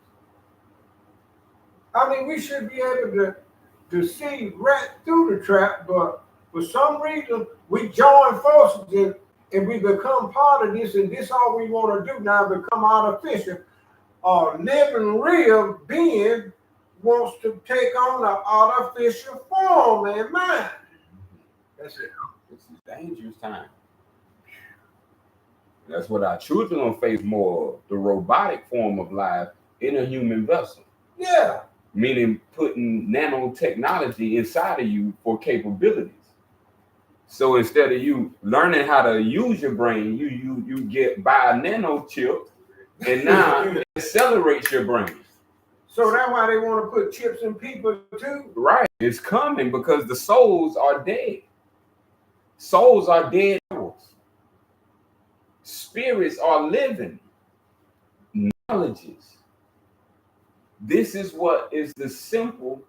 I mean, we should be able to see right through the trap, but for some reason, we join forces and we become part of this, and this all we want to do now, become artificial. Living real being wants to take on an artificial form and mind. That's it. It's a dangerous time. That's what our children will face more of, the robotic form of life in a human vessel. Yeah. Meaning putting nanotechnology inside of you for capabilities. So instead of you learning how to use your brain, you buy a nano chip, and now it accelerates your brain. So that's why they want to put chips in people too? Right. It's coming because the souls are dead. Souls are dead. Spirits are living. Knowledges. This is what is the simple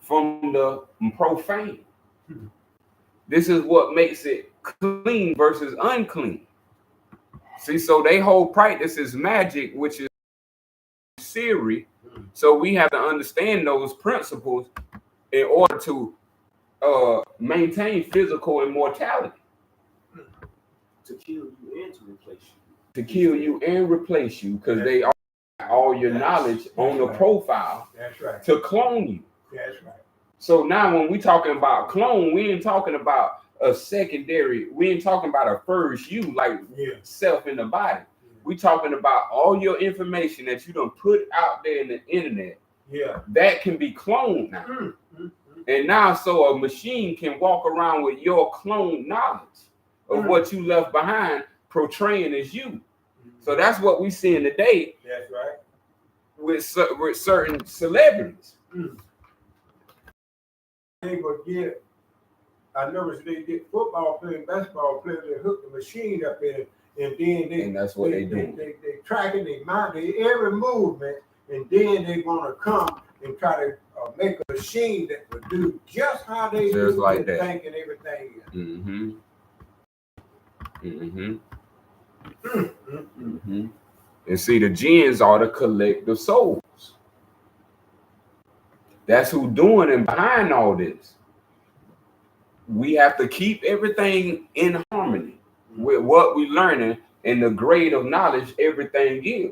from the profane. This is what makes it clean versus unclean. See, so they whole practice is magic, which is theory. So we have to understand those principles in order to maintain physical immortality. To kill you and to replace you. To kill you and replace you, because they are all your knowledge on the profile. That's right. To clone you. That's right. So now when we talking about clone, we ain't talking about a secondary, we ain't talking about a first you, like self in the body. We talking about all your information that you done put out there in the internet. Yeah. That can be cloned now. And now so a machine can walk around with your clone knowledge of what you left behind, portraying as you. So that's what we seeing today. That's right. With certain celebrities. They would get, I noticed they get football players, basketball players, they hook the machine up in it, and then and that's what they do. They tracking, they mind every movement, and then they want to come and try to make a machine that would do just how they just do like their that. think and everything. And see, the jinns are the collective souls. That's who doing and behind all this. We have to keep everything in harmony with what we learning and the grade of knowledge everything is.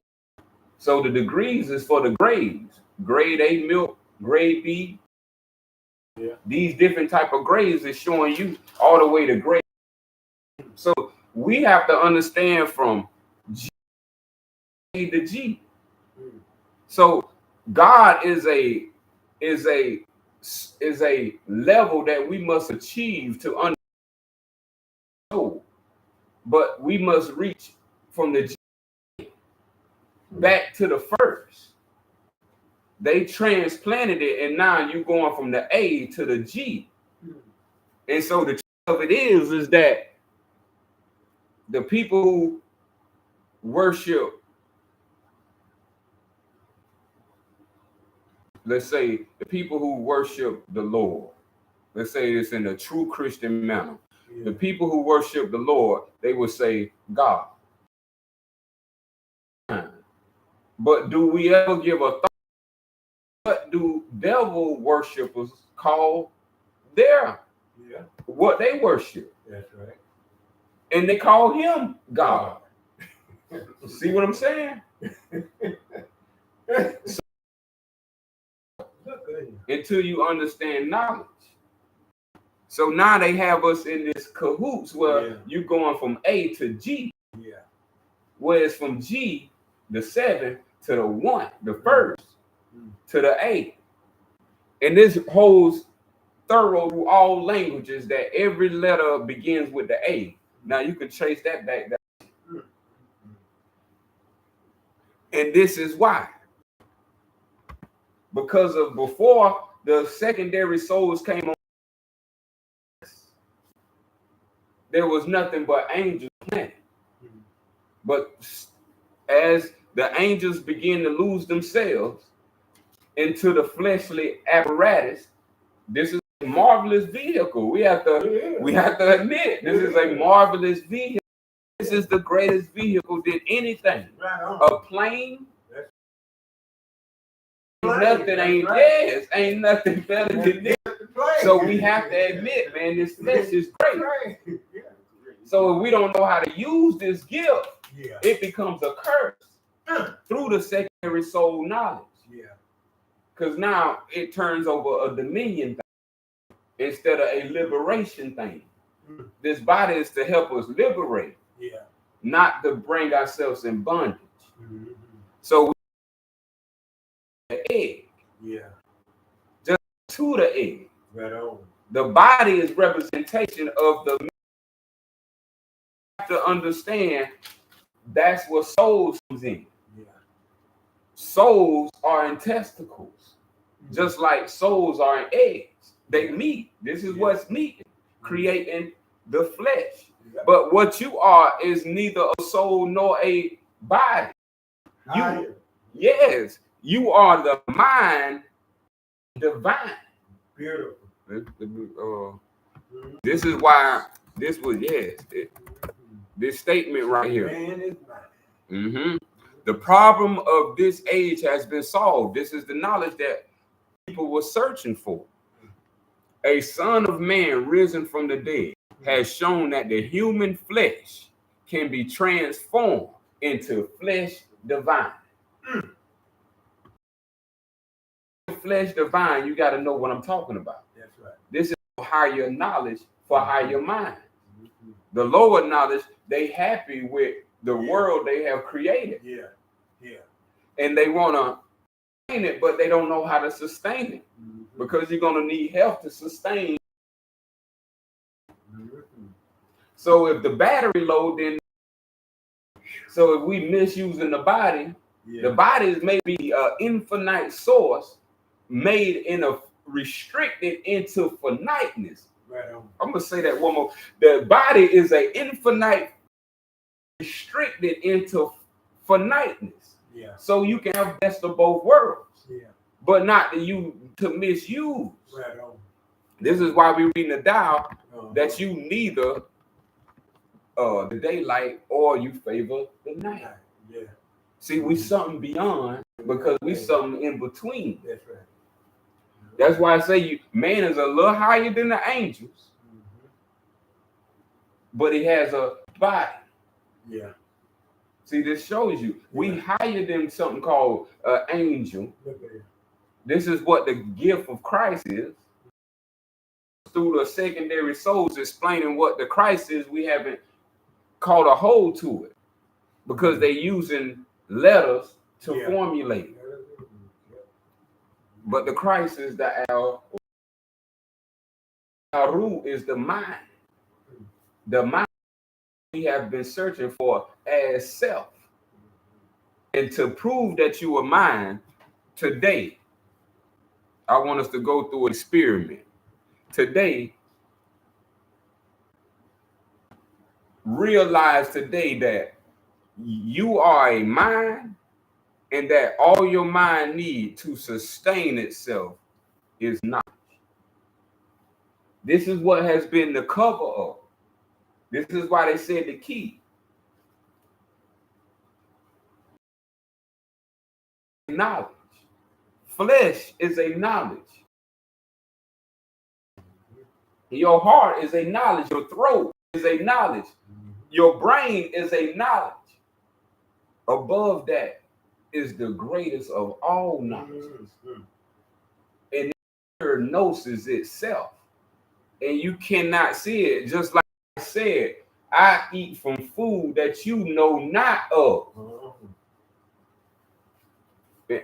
So the degrees is for the grades. Grade A milk, grade B. Yeah. These different type of grades is showing you all the way to grade. So we have to understand from G to G. So God is a level that we must achieve to understand, but we must reach from the G back to the first. They transplanted it, and now you're going from the A to the G. And so the truth of it is that the people who worship, let's say the people who worship the Lord, let's say this in a true Christian manner. Yeah. The people who worship the Lord, they would say God. But do we ever give a thought? What do devil worshipers call what they worship? That's right. And they call him God. See what I'm saying? So, until you understand knowledge. So now they have us in this cahoots where you're going from A to G. Yeah. Whereas from G, the 7 to the 1, the first to the A. And this holds thorough through all languages that every letter begins with the A. Now you can trace that back. And this is why. Because of before the secondary souls came on, there was nothing but angels planet. But as the angels begin to lose themselves into the fleshly apparatus, this is a marvelous vehicle. We have to admit this is a marvelous vehicle. This is the greatest vehicle than anything. A plane. Ain't nothing better than this. So we have to admit, man, this flesh is great. So if we don't know how to use this gift, it becomes a curse through the secondary soul knowledge. Because now it turns over a dominion thing instead of a liberation thing. This body is to help us liberate, not to bring ourselves in bondage. So the egg, just to the egg. Right on. The body is representation of the. To understand that's what souls comes in. Souls are in testicles, just like souls are in eggs. They meet. This is what's meeting, creating the flesh. But what you are is neither a soul nor a body. You are the mind divine. Beautiful. This is why this was this statement right here. Man is mine. Mm-hmm. The problem of this age has been solved. This is the knowledge that people were searching for. A son of man risen from the dead has shown that the human flesh can be transformed into flesh divine. Flesh divine, you got to know what I'm talking about. That's right. This is higher knowledge for higher mind. The lower knowledge, they happy with the world they have created. Yeah. And they want to sustain it, but they don't know how to sustain it. Because you're going to need help to sustain. So if the battery low, then so if we misusing the body is maybe an infinite source made in a restricted into finiteness. Right on. I'm gonna say that one more. The body is an infinite restricted into finiteness. Yeah. So you can have best of both worlds. Yeah. But not to misuse. Right on. This is why we read in the Tao that you neither the daylight or you favor the night. Yeah. See, we something beyond because we something in between. That's right. That's why I say man is a little higher than the angels, but he has a body. Yeah. See, this shows you we higher than something called an angel. This is what the gift of Christ is. Through the secondary souls explaining what the Christ is, we haven't caught a hold to it because they're using letters to formulate. But the Christ is the Al-Ru is the mind. The mind we have been searching for as self. And to prove that you are mine today, I want us to go through an experiment. Today, realize today that you are a mind and that all your mind needs to sustain itself is knowledge. This is what has been the cover of. This is why they said the key. Knowledge. Flesh is a knowledge. Your heart is a knowledge. Your throat is a knowledge. Your brain is a knowledge. Above that is the greatest of all knowledge. And gnosis itself. And you cannot see it. Just like I said, I eat from food that you know not of.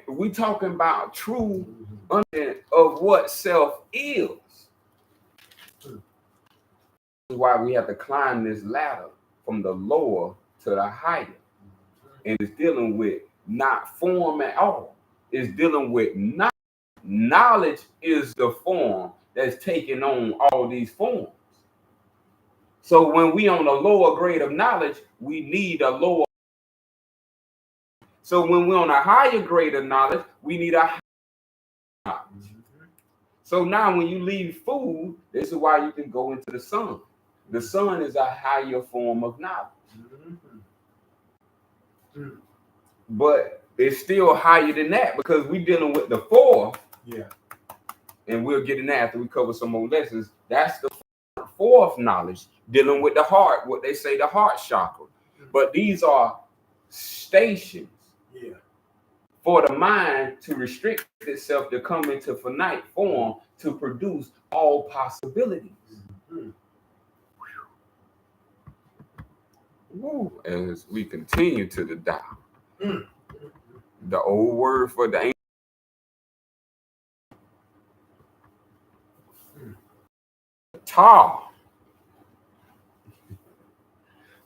We talking about true understanding of what self is. This is why we have to climb this ladder from the lower to the higher. And it's dealing with not form at all. It's dealing with knowledge. Knowledge is the form that's taking on all these forms. So when we on a lower grade of knowledge, we need a lower. So when we're on a higher grade of knowledge, we need a higher knowledge. So now when you leave food, this is why you can go into the sun. The sun is a higher form of knowledge. But it's still higher than that because we're dealing with the fourth. Yeah. And we'll get in that after we cover some more lessons. That's the fourth knowledge, dealing with the heart, what they say the heart chakra. But these are stations for the mind to restrict itself to come into finite form to produce all possibilities. As we continue to the Tao, the old word for the Ta.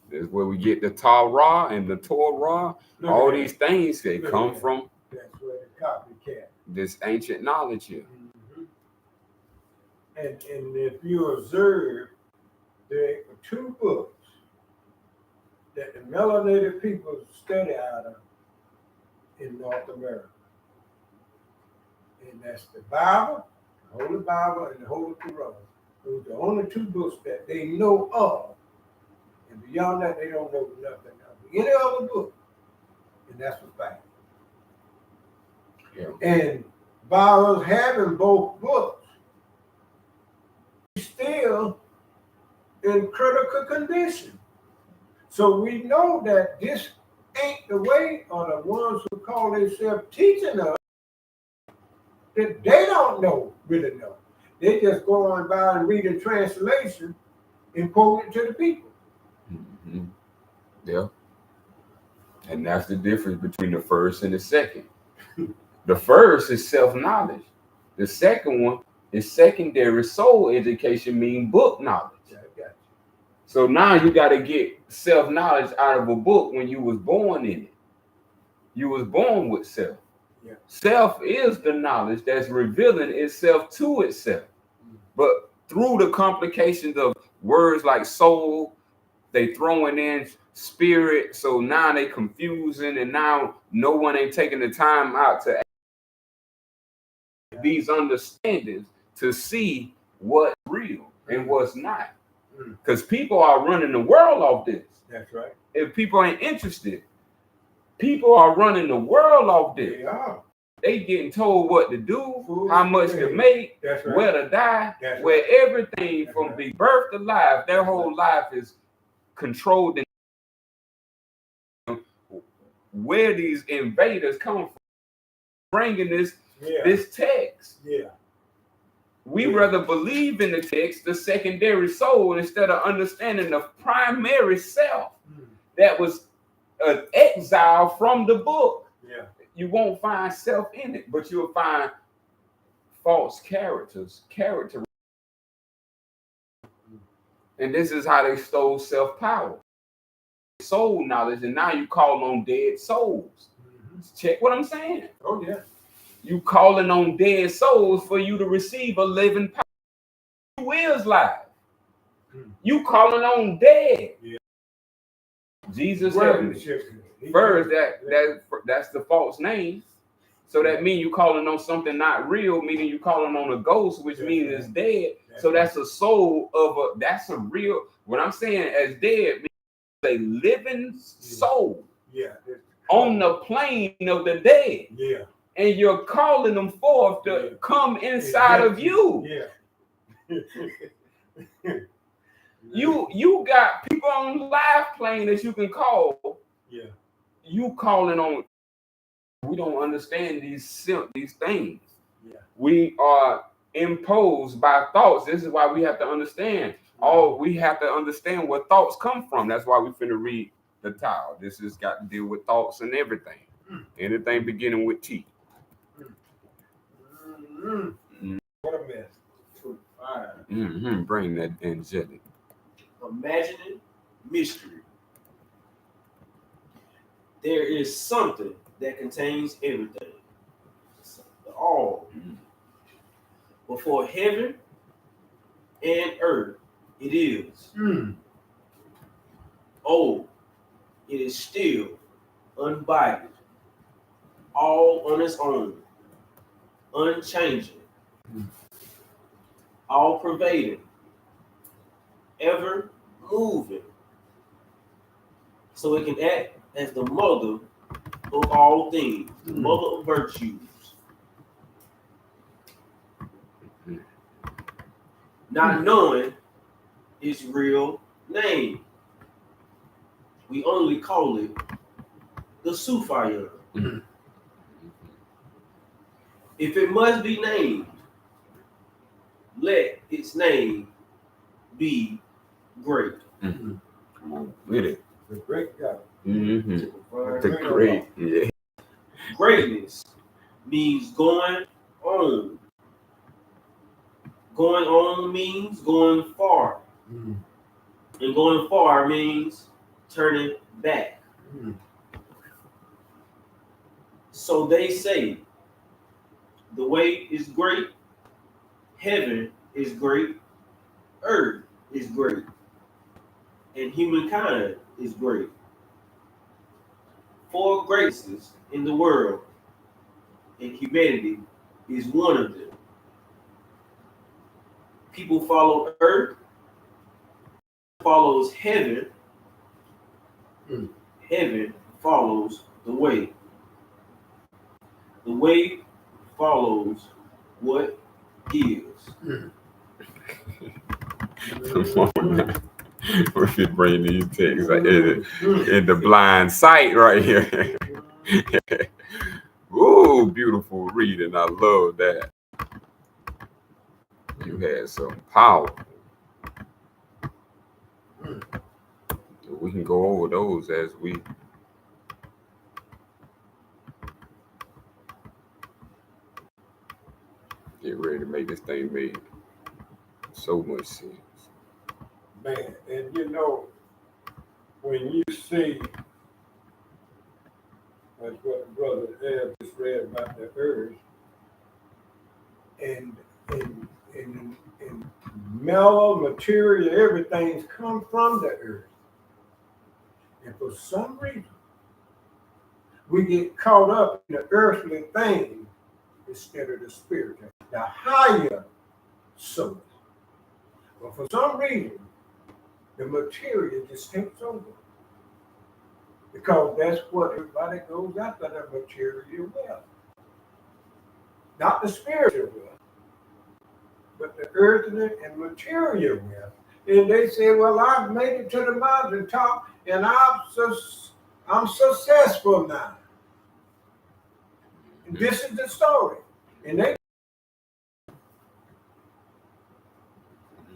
This is where we get the Torah and the Torah. All these things, they come from this ancient knowledge here. And if you observe, there are two books that the melanated people study out of in North America. And that's the Bible, the Holy Bible, and the Holy Quran. Those are the only two books that they know of. And beyond that, they don't know nothing of any other book. And that's a fact. Yeah. And by us having both books, we're still in critical condition. So we know that this ain't the way, or the ones who call themselves teaching us, that they don't really know. They just go on by and read a translation and quote it to the people. Mm-hmm. Yeah. And that's the difference between the first and the second. The first is self-knowledge. The second one is secondary soul education, meaning book knowledge. Yeah, I got you. So now you got to get self-knowledge out of a book when you was born in it. You was born with self. Yeah. Self is the knowledge that's revealing itself to itself. But through the complications of words like soul, they throwing in spirit, so now they confusing, and now no one ain't taking the time out to these understandings to see what's real and what's not. Because people are running the world off this. That's right. If people ain't interested, people are running the world off this. They are. They getting told what to do, Food how much to make, That's right. where to die, That's where right. everything That's from right. the birth to life, their whole life is controlled. And where these invaders come from, bringing this text. Yeah. We rather believe in the text, the secondary soul, instead of understanding the primary self that was an exile from the book. Yeah. You won't find self in it, but you'll find false characters. And this is how they stole self-power. Soul knowledge, and now you call on dead souls. Check what I'm saying. Oh, yeah. You calling on dead souls for you to receive a living power. Who is live? You calling on dead. Yeah. Jesus help me. First, that's the false name. So that means you calling on something not real, meaning you calling on a ghost, which means it's dead. So that's a soul of that's a real, what I'm saying as dead means a living soul. Yeah. On the plane of the dead. Yeah. And you're calling them forth to come inside of you. Yeah. You got people on live plane that you can call. Yeah. You calling on. We don't understand these things. Yeah. We are imposed by thoughts. This is why we have to understand. We have to understand where thoughts come from. That's why we finna read the Tao. This has got to deal with thoughts and everything. Anything beginning with T. What a mess. Bring that angelic. Imagining mystery. There is something that contains everything. All. Before heaven and earth, it is. Oh, it is still unbodied, all on its own, unchanging, all pervading, ever moving, so it can act as the mother of all things, the mother of virtues. Not knowing its real name, we only call it the Sufian. If it must be named, let its name be great. Come on with it. The great God. The great. Yeah. Greatness means going on. Going on means going far. And going far means turning back. So they say, the way is great, heaven is great, earth is great, and humankind is great. 4 greatnesses in the world, and humanity is one of them. people follow earth, follows heaven. Heaven follows the way. The way follows what is. If you bring these texts like in the blind sight right here. Ooh, beautiful reading. I love that. You had some power. We can go over those as we get ready to make this thing make so much sense. Man, and you know, when you see, that's what Brother Ed just read about the earth, and mellow material, everything's come from the earth. And for some reason, we get caught up in the earthly thing instead of the spiritual, the higher source. But for some reason, the material just takes over. Because that's what everybody goes after, the material wealth. Not the spiritual wealth, but the earthly and material wealth. And they say, well, I've made it to the mountaintop and I'm successful now. And this is the story. And they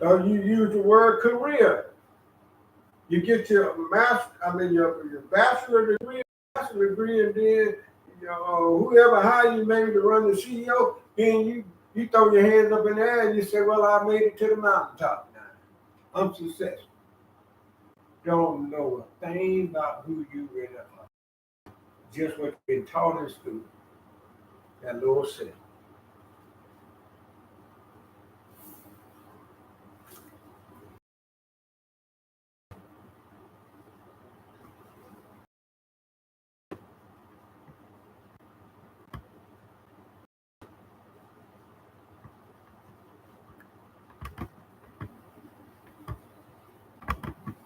you use the word career. You get your your bachelor degree, and then whoever hire you maybe to run the CEO, then you throw your hands up in the air and you say, well, I made it to the mountaintop now. I'm successful. Don't know a thing about who you really are. Just what you've been taught in school. That Lord said.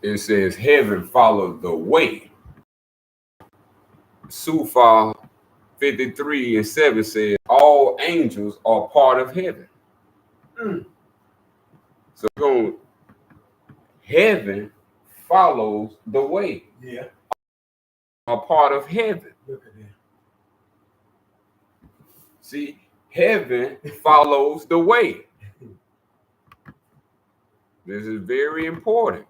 It says heaven followed the way. Sufar 53:7 says all angels are part of heaven. So heaven follows the way. Yeah. A part of heaven. Look at that. See, heaven follows the way. This is very important.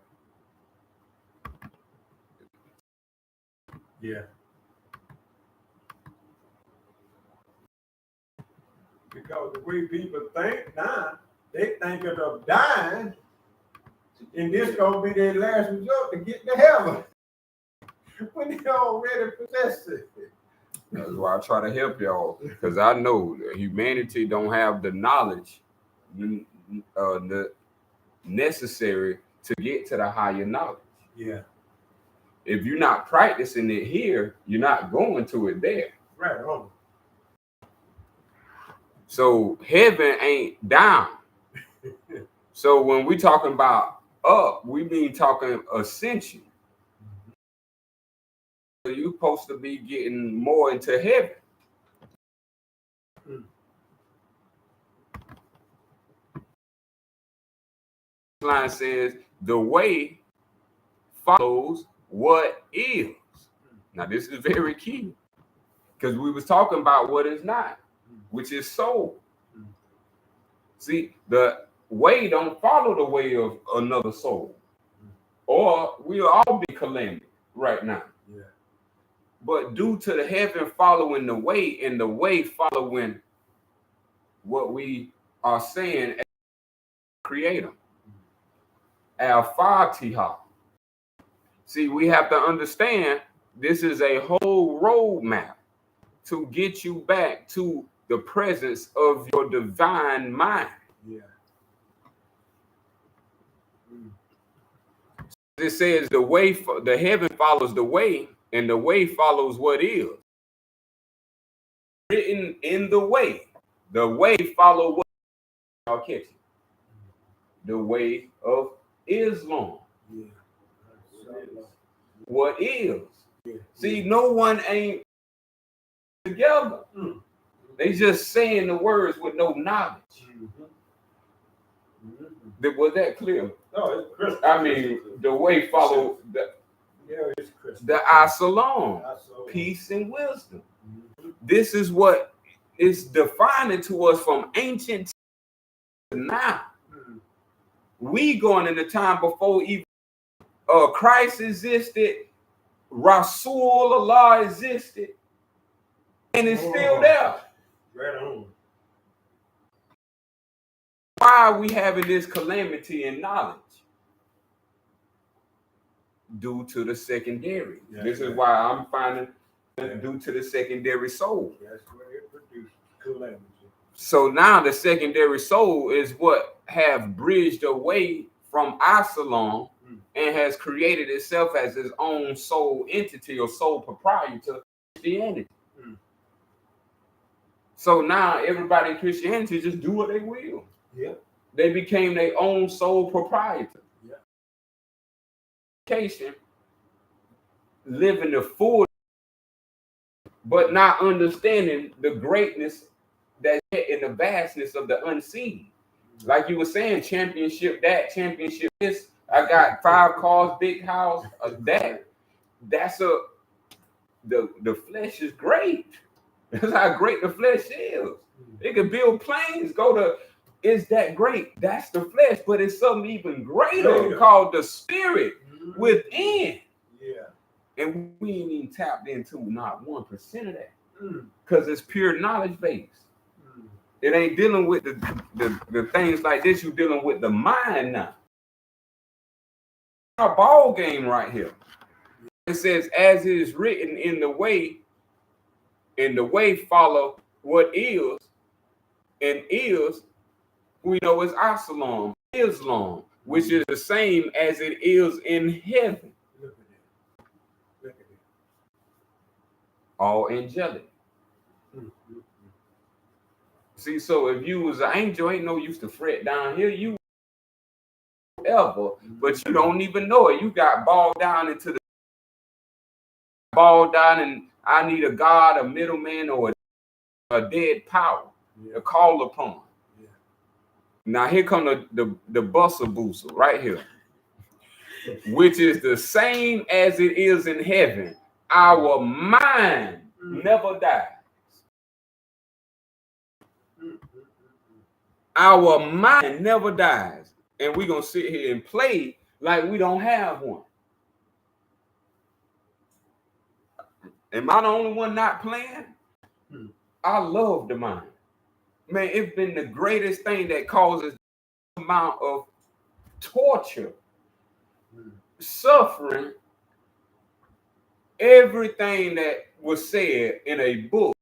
Yeah. Because the way people think now, they thinking of dying, and this gonna be their last resort to get to heaven. When they already possess it. That's why I try to help y'all, because I know that humanity don't have the knowledge necessary to get to the higher knowledge. Yeah. If you're not practicing it here, you're not going to it there. Right on. So heaven ain't down. So when we talking about up, we mean talking ascension. So you're supposed to be getting more into heaven. Line says the way follows what is. Now this is very key, because we was talking about what is not, which is soul. See, the way don't follow the way of another soul, or we'll all be calamity right now. Yeah. But due to the heaven following the way, and the way following what we are saying as creator, Al-Fatiha. See, we have to understand this is a whole roadmap to get you back to the presence of your divine mind. Yeah. It says the heaven follows the way, and the way follows what is. Written in the way follow what. I'll catch you. the way of Islam. Yeah. What is? Yeah. See, no one ain't together. Mm. They just saying the words with no knowledge. Was that clear? No, it's crystal. I mean, the way follow the It's crystal. the As-Salam, peace and wisdom. This is what is defining to us from ancient to now. We going in the time before even Christ existed, Rasulullah existed, and it's still there. Right on. Why are we having this calamity in knowledge? Due to the secondary. Yeah, this is why I'm finding due to the secondary soul. That's where it produces calamity. So now the secondary soul is what have bridged away from Absalom and has created itself as its own soul entity or soul proprietor of Christianity. So now everybody in Christianity just do what they will. Yeah. They became their own sole proprietor. Yeah. Living the full, but not understanding the greatness that's in the vastness of the unseen. Like you were saying, championship that, championship this. I got 5 cars, big house, that. That's the flesh is great. That's how great the flesh is. It can build planes, is that great? That's the flesh, but it's something even greater called the spirit within. Yeah. And we ain't even tapped into not 1% of that. Because it's pure knowledge based. It ain't dealing with the things like this. You're dealing with the mind now. Our ball game right here. It says, as it is written in the way follow what is, and is, we know is Absalom, Islam, which is the same as it is in heaven. Look at it. All angelic. See, so if you was an angel, ain't no use to fret down here. You ever, but you don't even know it. You got bogged down and I need a God, a middleman, or a dead power to call upon. Now here come the bustle booster right here, which is the same as it is in heaven. Our mind never dies. Our mind never dies. And we're going to sit here and play like we don't have one. Am I the only one not playing? I love the mind. Man, it's been the greatest thing that causes the amount of torture, suffering, everything that was said in a book.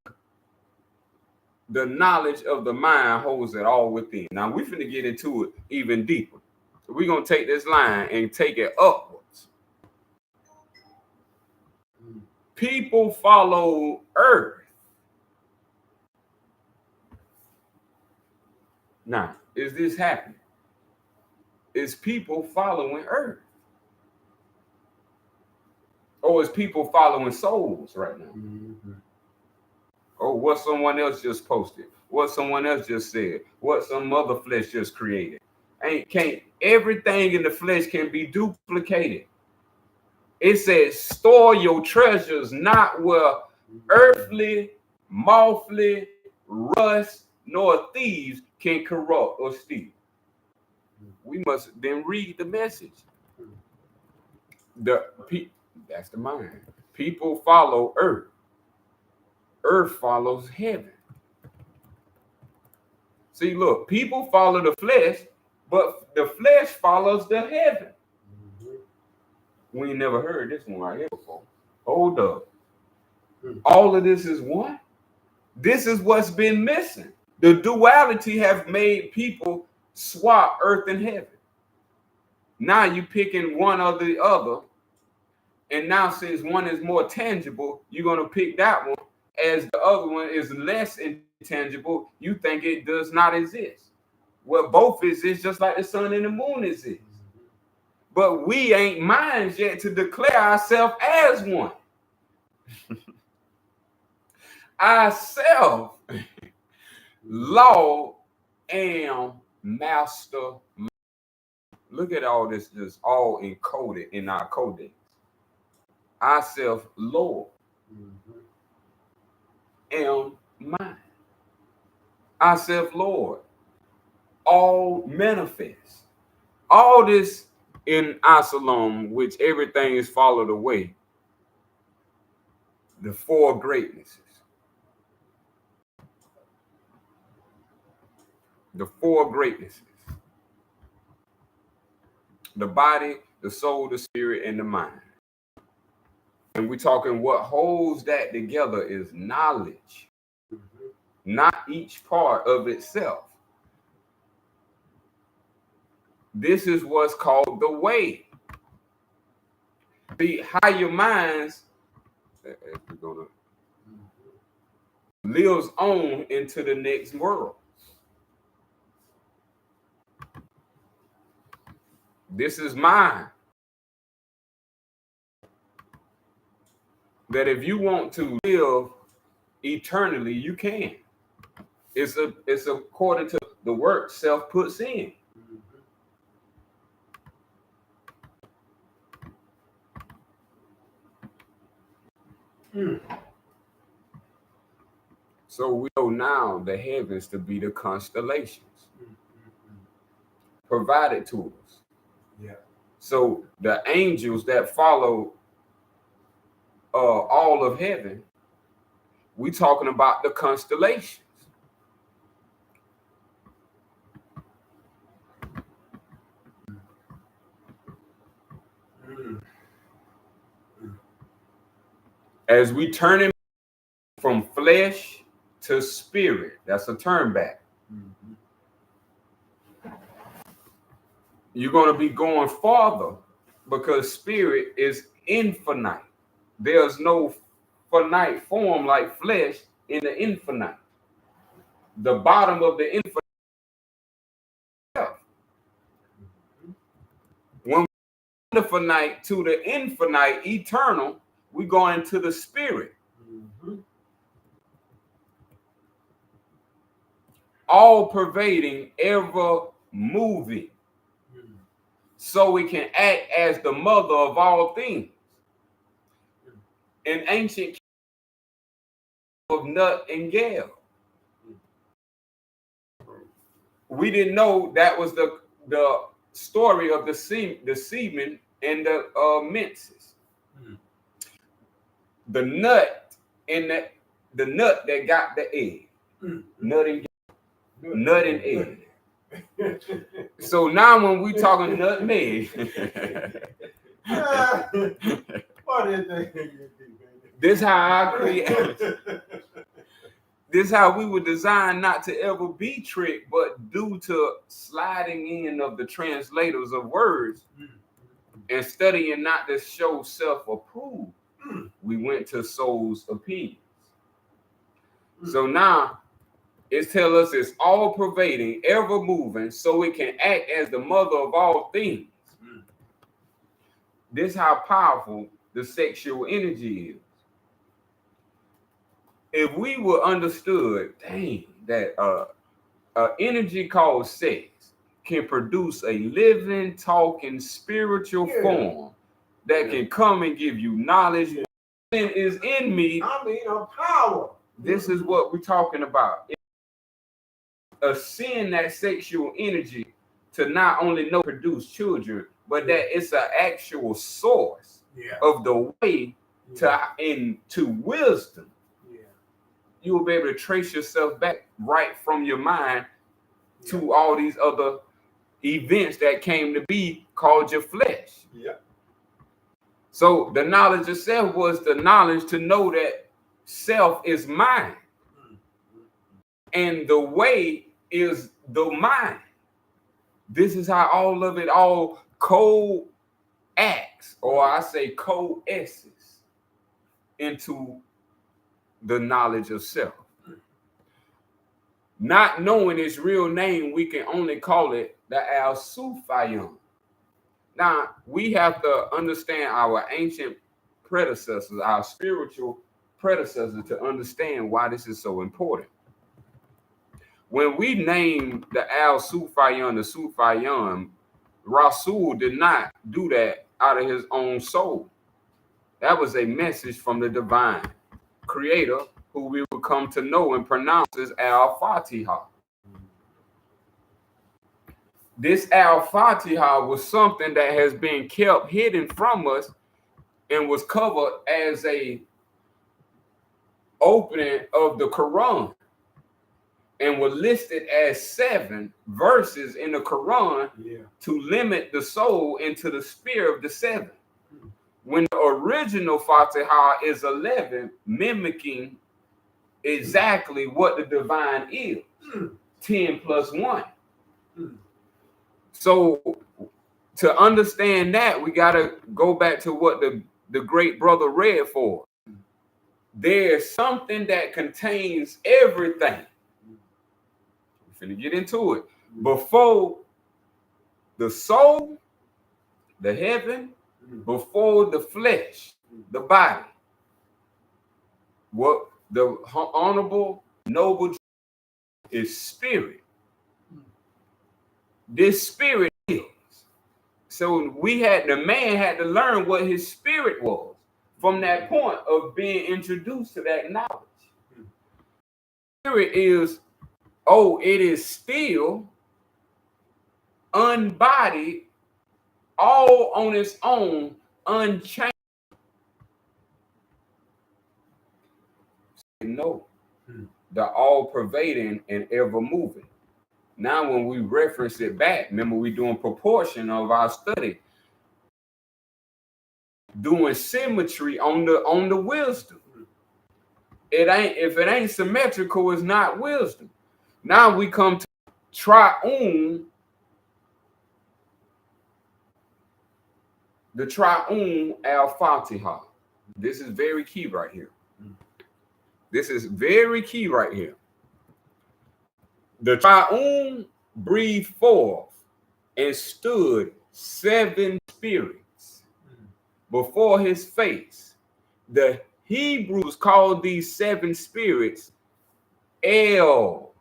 The knowledge of the mind holds it all within. Now we're finna get into it even deeper. So we're gonna take this line and take it upwards. People follow earth. Now, is this happening? Is people following earth? Or is people following souls right now? Oh, what someone else just posted, what someone else just said, what some other flesh just created. Can't everything in the flesh can be duplicated. It says, store your treasures not where earthly, mothly, rust, nor thieves can corrupt or steal. We must then read the message. That's the mind. People follow earth. Earth follows heaven. See, look, people follow the flesh, but the flesh follows the heaven. We ain't never heard this one right here before. Hold up. All of this is one. This is what's been missing. The duality have made people swap earth and heaven. Now you picking one or the other. And now since one is more tangible, you're going to pick that one. As the other one is less intangible, you think it does not exist. Well, both is just like the sun and the moon is. But we ain't minds yet to declare ourselves as one. Ourself, law, and master. Look at all this, just all encoded in our codex. Ourself, Lord, and mind. Ourself, Lord, all manifest. All this in Absalom, which everything is followed away. The four greatnesses. The four greatnesses. The body, the soul, the spirit, and the mind. And we're talking what holds that together is knowledge, not each part of itself. This is what's called the way. The higher minds lives on into the next world. This is mine. That if you want to live eternally, you can. It's according to the work self puts in. So we know now the heavens to be the constellations provided to us. Yeah. So the angels that follow all of heaven, we talking about the constellations. As we turn him from flesh to spirit, that's a turn back. You're going to be going farther because spirit is infinite. There's no finite form like flesh in the infinite. The bottom of the infinite. When we go the finite to the infinite, eternal, we go into the spirit. All pervading, ever moving. So we can act as the mother of all things. In ancient of Nut and Gale. We didn't know that was the story of the semen and the menses. The nut and the nut that got the egg. Nut and egg. So now when we talking nutmeg, What is that? this how I create. This how we were designed not to ever be tricked, but due to sliding in of the translators of words and studying not to show self-approved, we went to soul's opinions. So now it tells us it's all pervading, ever moving, so it can act as the mother of all things. This is how powerful the sexual energy is. If we were understood, dang, that energy called sex can produce a living, talking, spiritual form that can come and give you knowledge. Sin is in me. I mean, a power. This is what we're talking about. Ascend that sexual energy to not only know produce children, but that it's an actual source of the way to wisdom. You will be able to trace yourself back right from your mind to all these other events that came to be called your flesh. So the knowledge of self was the knowledge to know that self is mine. And the way is the mind. This is how all of it all co-acts, or I say co-esses into the knowledge of self. Not knowing its real name, we can only call it the Al-Sufian. Now, we have to understand our ancient predecessors, our spiritual predecessors, to understand why this is so important. When we name the Al-Sufian the Sufian, Rasul did not do that out of his own soul. That was a message from the divine creator, who we will come to know and pronounce as Al-Fatiha. This Al-Fatiha was something that has been kept hidden from us and was covered as a opening of the Quran, and were listed as 7 verses in the Quran to limit the soul into the sphere of the 7. When the original Fatiha is 11, mimicking exactly what the divine is, 10 plus 1. So to understand that, we got to go back to what the great brother read for. There's something that contains everything. We're finna get into it. Before the soul, the heaven, before the flesh, the body. What the honorable, noble is spirit. This spirit is. So the man had to learn what his spirit was from that point of being introduced to that knowledge. Spirit is, it is still unbodied, all on its own, unchanged. No, the all-pervading and ever-moving. Now, when we reference it back, remember we doing proportion of our study, doing symmetry on the wisdom. If it ain't symmetrical, it's not wisdom. Now we come to triune, the triune Al-Fatiha. This is very key right here. This is very key right here. The triune breathed forth and stood 7 spirits before his face. The Hebrews called these 7 spirits Elohim.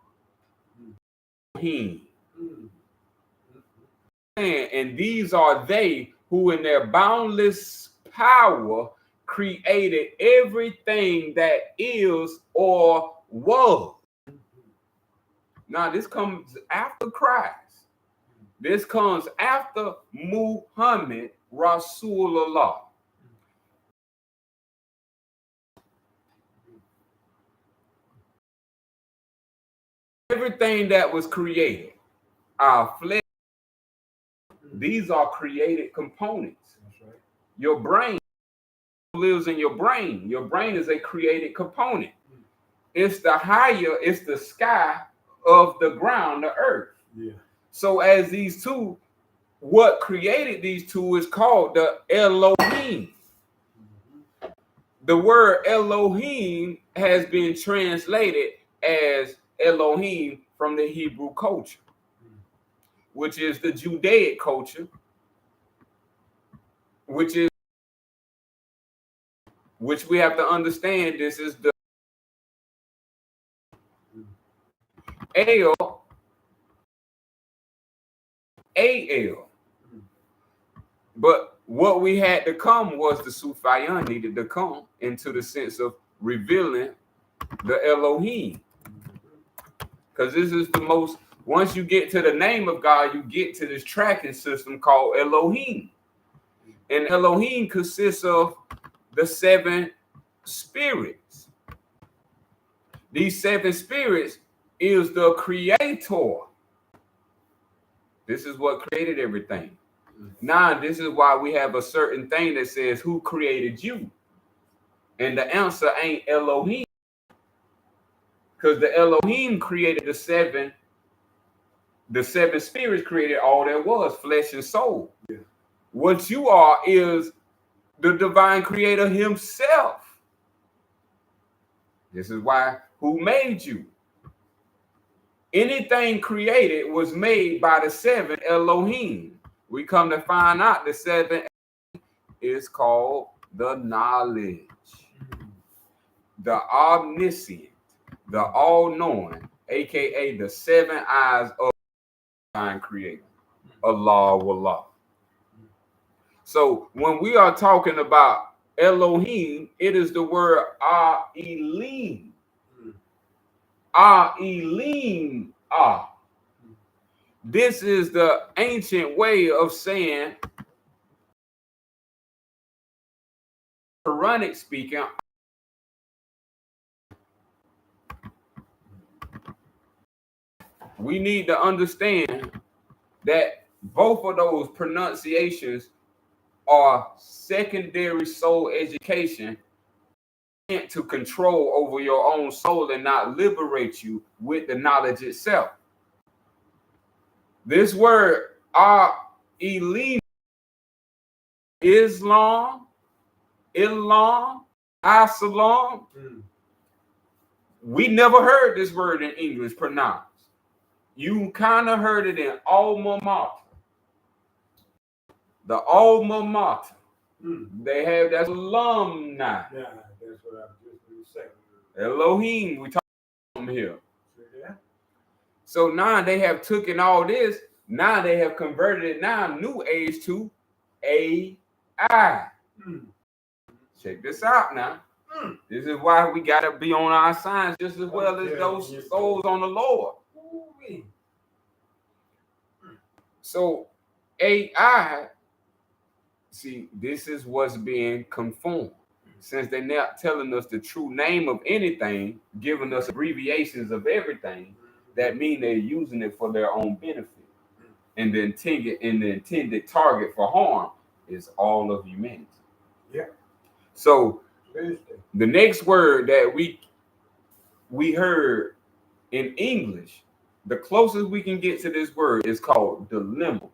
And these are they who in their boundless power created everything that is or was. Now, this comes after Christ. This comes after Muhammad Rasulullah. Everything that was created, our flesh, these are created components. That's right. Your brain lives in your brain. Your brain is a created component. It's the higher, it's the sky of the ground, the earth. Yeah. So as these two, what created these two is called the Elohim. The word Elohim has been translated as Elohim from the Hebrew culture, which is the Judaic culture, which we have to understand. This is the Al. But what we had to come was the Sufian needed to come into the sense of revealing the Elohim. Because this is the most, once you get to the name of God, you get to this tracking system called Elohim. And Elohim consists of the 7 spirits. These 7 spirits is the creator. This is what created everything. Now, this is why we have a certain thing that says, who created you? And the answer ain't Elohim. Because the Elohim created the 7 spirits created all there was, flesh and soul. Yeah. What you are is the divine creator himself. This is why, who made you? anything created was made by the seven Elohim. We come to find out the seven is called the knowledge, the omniscient, the all-knowing, aka the seven eyes of the divine creator, Allah. So when we are talking about Elohim, it is the word Elim. Elim. This is the ancient way of saying, Quranic speaking, we need to understand that both of those pronunciations are secondary soul education meant to control over your own soul and not liberate you with the knowledge itself. This word, Elim, Islam, Asalam, we never heard this word in English pronounced. You kind of heard it in alma mater. The alma mater. They have that alumni. Yeah, that's what I was just going to say. Elohim, we talk about here. Yeah. So now they have taken all this. Now they have converted it now, new age, to AI. Check this out now. This is why we got to be on our signs just as well as those souls on the Lord. So AI, see, this is what's being conformed. Since they're not telling us the true name of anything, giving us abbreviations of everything, that mean they're using it for their own benefit. And the intended target for harm is all of humanity. Yeah. So the next word that we heard in English, the closest we can get to this word is called dilemma.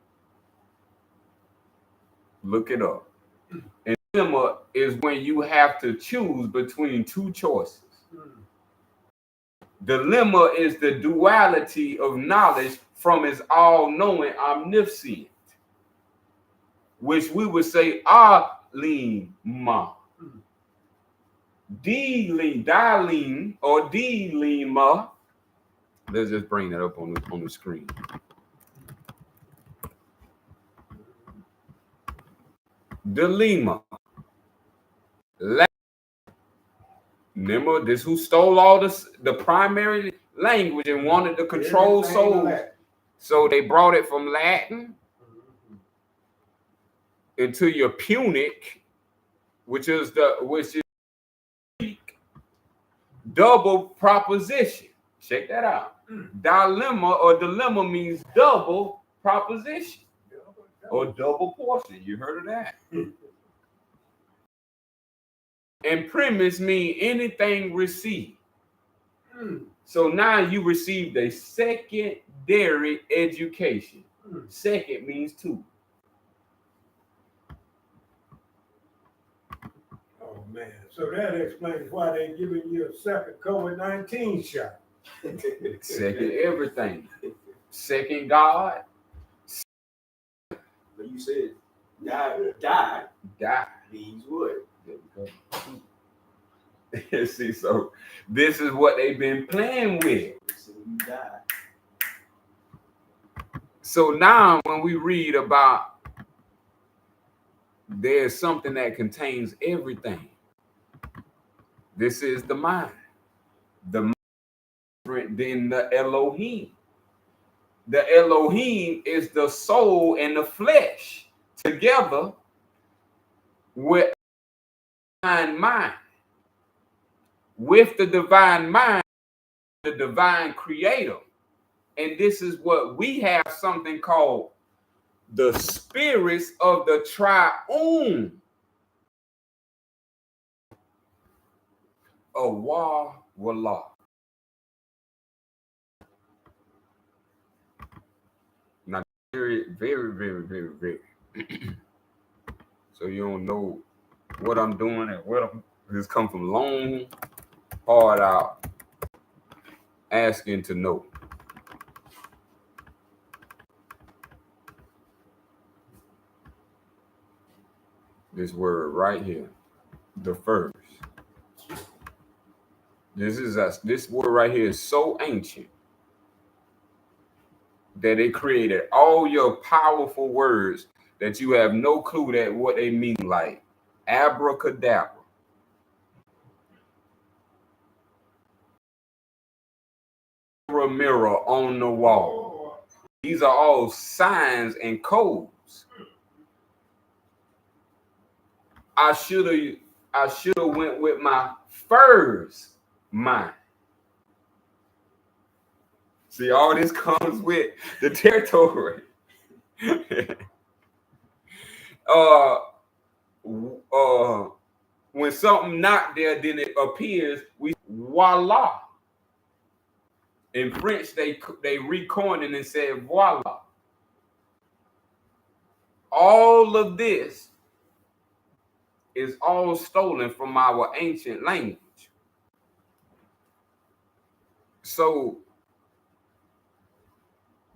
Look it up. And dilemma is when you have to choose between two choices. Dilemma is the duality of knowledge from its all-knowing omniscient, which we would say Alima. Dilim or Dilima. Let's just bring that up on the screen. Dilemma. Remember, this who stole all the primary language and wanted to control souls. So they brought it from Latin into your Punic, which is Greek, double proposition. Check that out. Dilemma means double proposition or double portion. You heard of that? And premise mean anything received. So now you received a secondary education. Second means two. Oh man, so that explains why they're giving you a second COVID-19 shot. Second everything. Second God. But you said die means what? See, so this is what they've been playing with. So you die. So now when we read about there's something that contains everything, this is the mind. The mind is different than the Elohim. The Elohim is the soul and the flesh together with divine mind. With the divine mind, the divine creator. And this is what we have something called the spirits of the triune. Wallah. Now, very, very, very, very, very. So you don't know what I'm doing and what this come from long, hard out, asking to know. This word right here, the first. This is us. This word right here is so ancient that it created all your powerful words that you have no clue that what they mean, like abracadabra, mirror on the wall. These are all signs and codes. I should have went with my first mind. See, all this comes with the territory. When something not there, then it appears. We voila. In French, they recoined it and said voila. All of this is all stolen from our ancient language. So,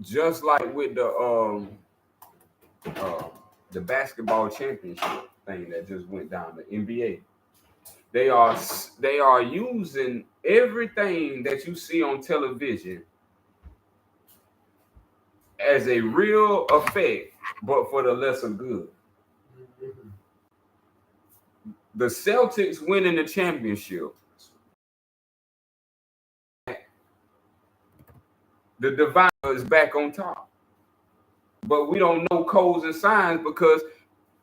just like with the basketball championship thing that just went down, the NBA, they are using everything that you see on television as a real effect, but for the lesser good. The Celtics winning the championship. The divine is back on top. But we don't know codes and signs because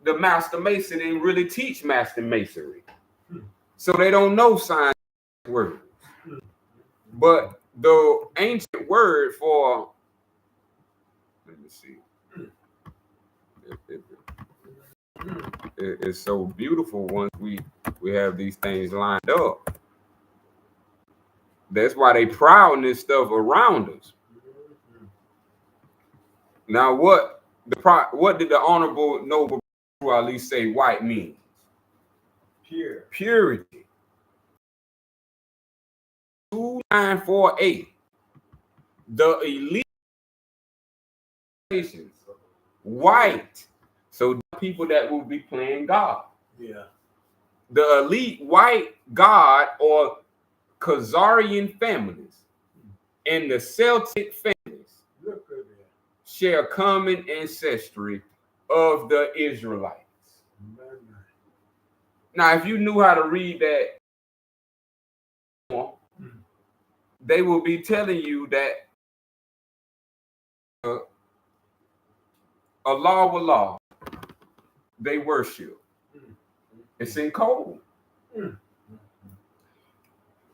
the master mason didn't really teach master masonry. So they don't know signs and words. But the ancient word for, let me see. It's so beautiful once we have these things lined up. That's why they proud this stuff around us. Now, what did the Honorable Noble Ali say white means? Pure. Purity. 2948. The elite nations, white. So the people that will be playing God. Yeah. The elite white God or Khazarian families and the Celtic families share common ancestry of the Israelites. Now, if you knew how to read that, they will be telling you that Allah, they worship. It's in code.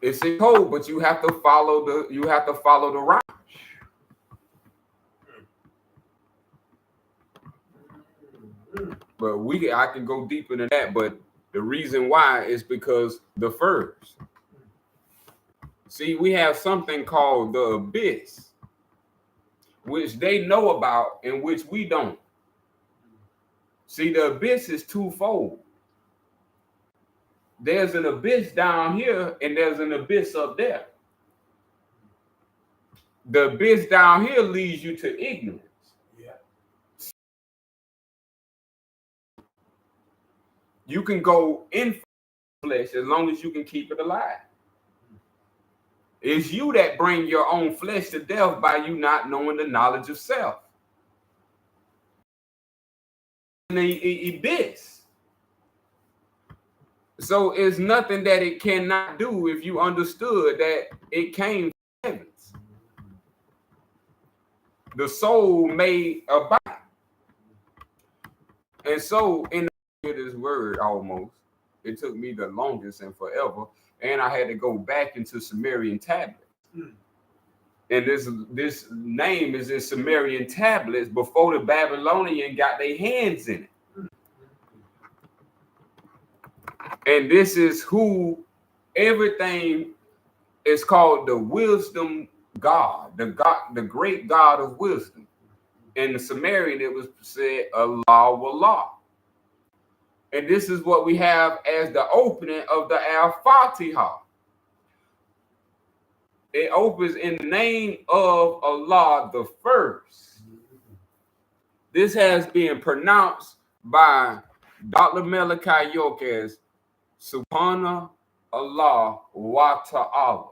It's in code, but you have to follow the route. But I can go deeper than that, but the reason why is because the first. See, we have something called the abyss, which they know about and which we don't. See, the abyss is twofold. There's an abyss down here and there's an abyss up there. The abyss down here leads you to ignorance. Yeah. You can go in flesh as long as you can keep it alive. It's you that bring your own flesh to death by you not knowing the knowledge of self. The abyss. So it's nothing that it cannot do if you understood that it came from heavens. The soul made a body. And so in this word almost, it took me the longest and forever. And I had to go back into Sumerian tablets. And this name is in Sumerian tablets before the Babylonian got their hands in it. And this is who everything is called, the wisdom God, the great God of wisdom. In the Sumerian, it was said Allah. And this is what we have as the opening of the Al-Fatiha. It opens in the name of Allah the first. This has been pronounced by Dr. Malachi York as Subhana Allah wa ta'ala.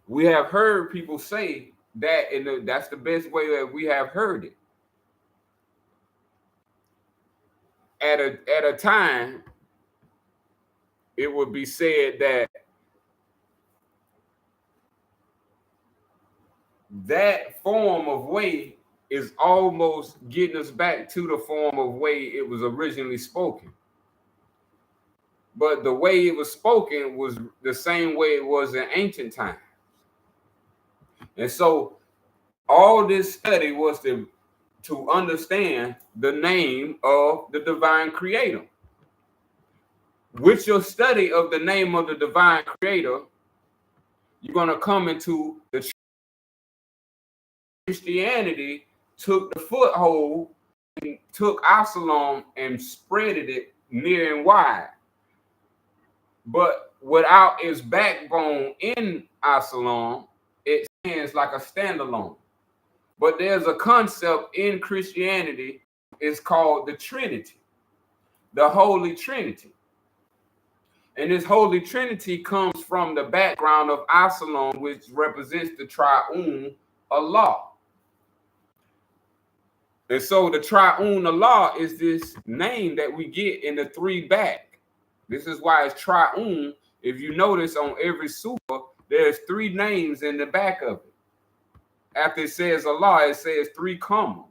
We have heard people say that, and that's the best way that we have heard it. At a time, it would be said that that form of way is almost getting us back to the form of way it was originally spoken. But the way it was spoken was the same way it was in ancient times. And so all this study was to understand the name of the divine creator. With your study of the name of the divine creator, you're going to come into the Christianity took the foothold and took Absalom and spreaded it near and wide. But without its backbone in Absalom, it stands like a standalone. But there's a concept in Christianity, it's called the Trinity, the Holy Trinity. And this Holy Trinity comes from the background of Absalom, which represents the triune Allah. And so the triune Allah is this name that we get in the three back. This is why it's triune. If you notice on every surah, there's three names in the back of it. After it says Allah, it says three commas.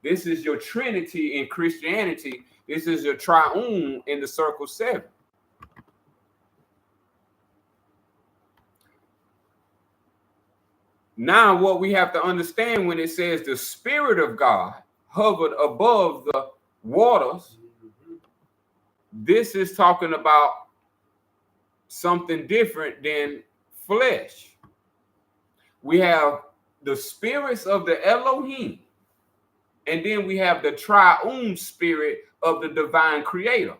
This is your Trinity in Christianity. This is your triune in the circle 7. Now, what we have to understand when it says the Spirit of God hovered above the waters, this is talking about something different than flesh. We have the spirits of the Elohim, and then we have the triune spirit of the divine creator.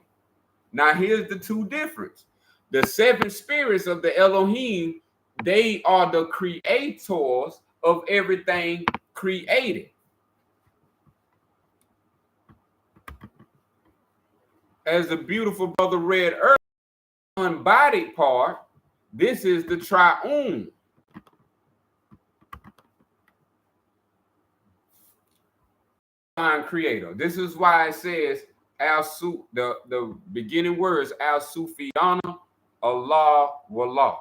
Now, here's the two differences. The 7 spirits of the Elohim, they are the creators of everything created. As the beautiful brother read earlier, unbodied part, this is the triune. Creator. This is why it says the beginning words Al-Sufian Allah Wallah.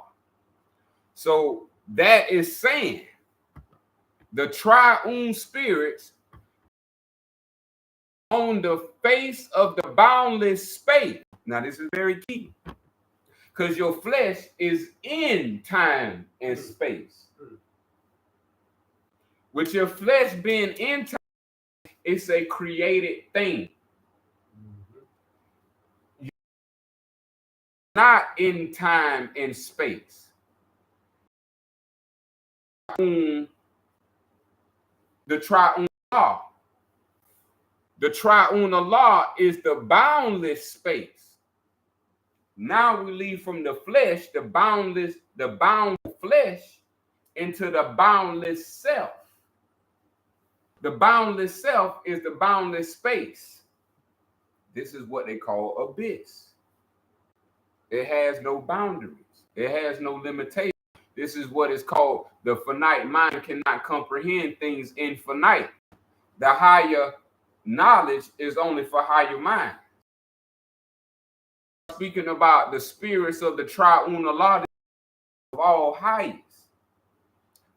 So that is saying the triune spirits on the face of the boundless space. Now this is very key, because your flesh is in time and space. With your flesh being in time, it's a created thing. You're not in time and space. The triune Allah. The triune Allah is the boundless space. Now we leave from the flesh, the bound flesh, into the boundless self. The boundless self is the boundless space. This is what they call abyss. It has no boundaries. It has no limitation. This is what is called the finite mind cannot comprehend things infinite. The higher knowledge is only for higher mind. Speaking about the spirits of the triune Allah of all highest.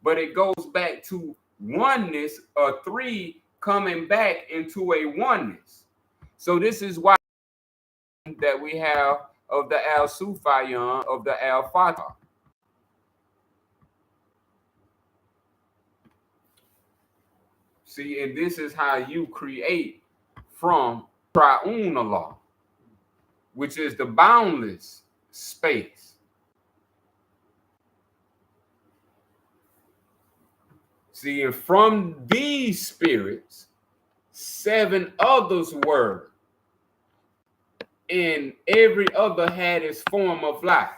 But it goes back to oneness, or 3 coming back into a oneness. So this is why that we have of the Al-Sufian, of the Al-Fatah. See, and this is how you create from triune Allah, which is the boundless space. See, and from these spirits, 7 others were, and every other had its form of life.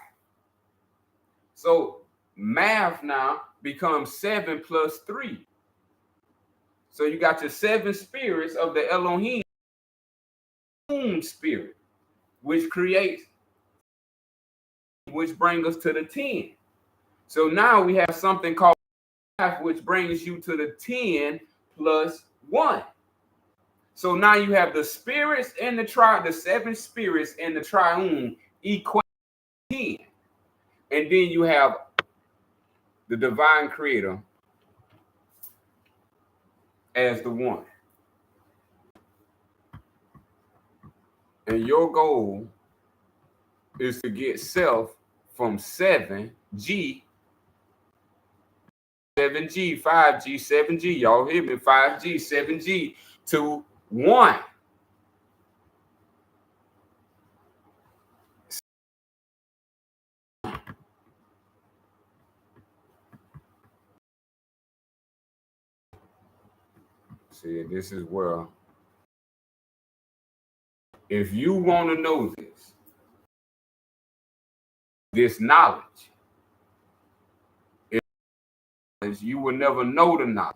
So math now becomes 7 plus 3. So you got your 7 spirits of the Elohim spirit, which creates, which brings us to the 10. So now we have something called 5, which brings you to the 10 plus 1. So now you have the spirits in the the 7 spirits in the triune equate 10. And then you have the divine creator as the 1. And your goal is to get self from 7G, 7G, 5G, 7G. Y'all hear me? 5G, 7G to 1. See, this is where, if you want to know this knowledge, you will never know the knowledge.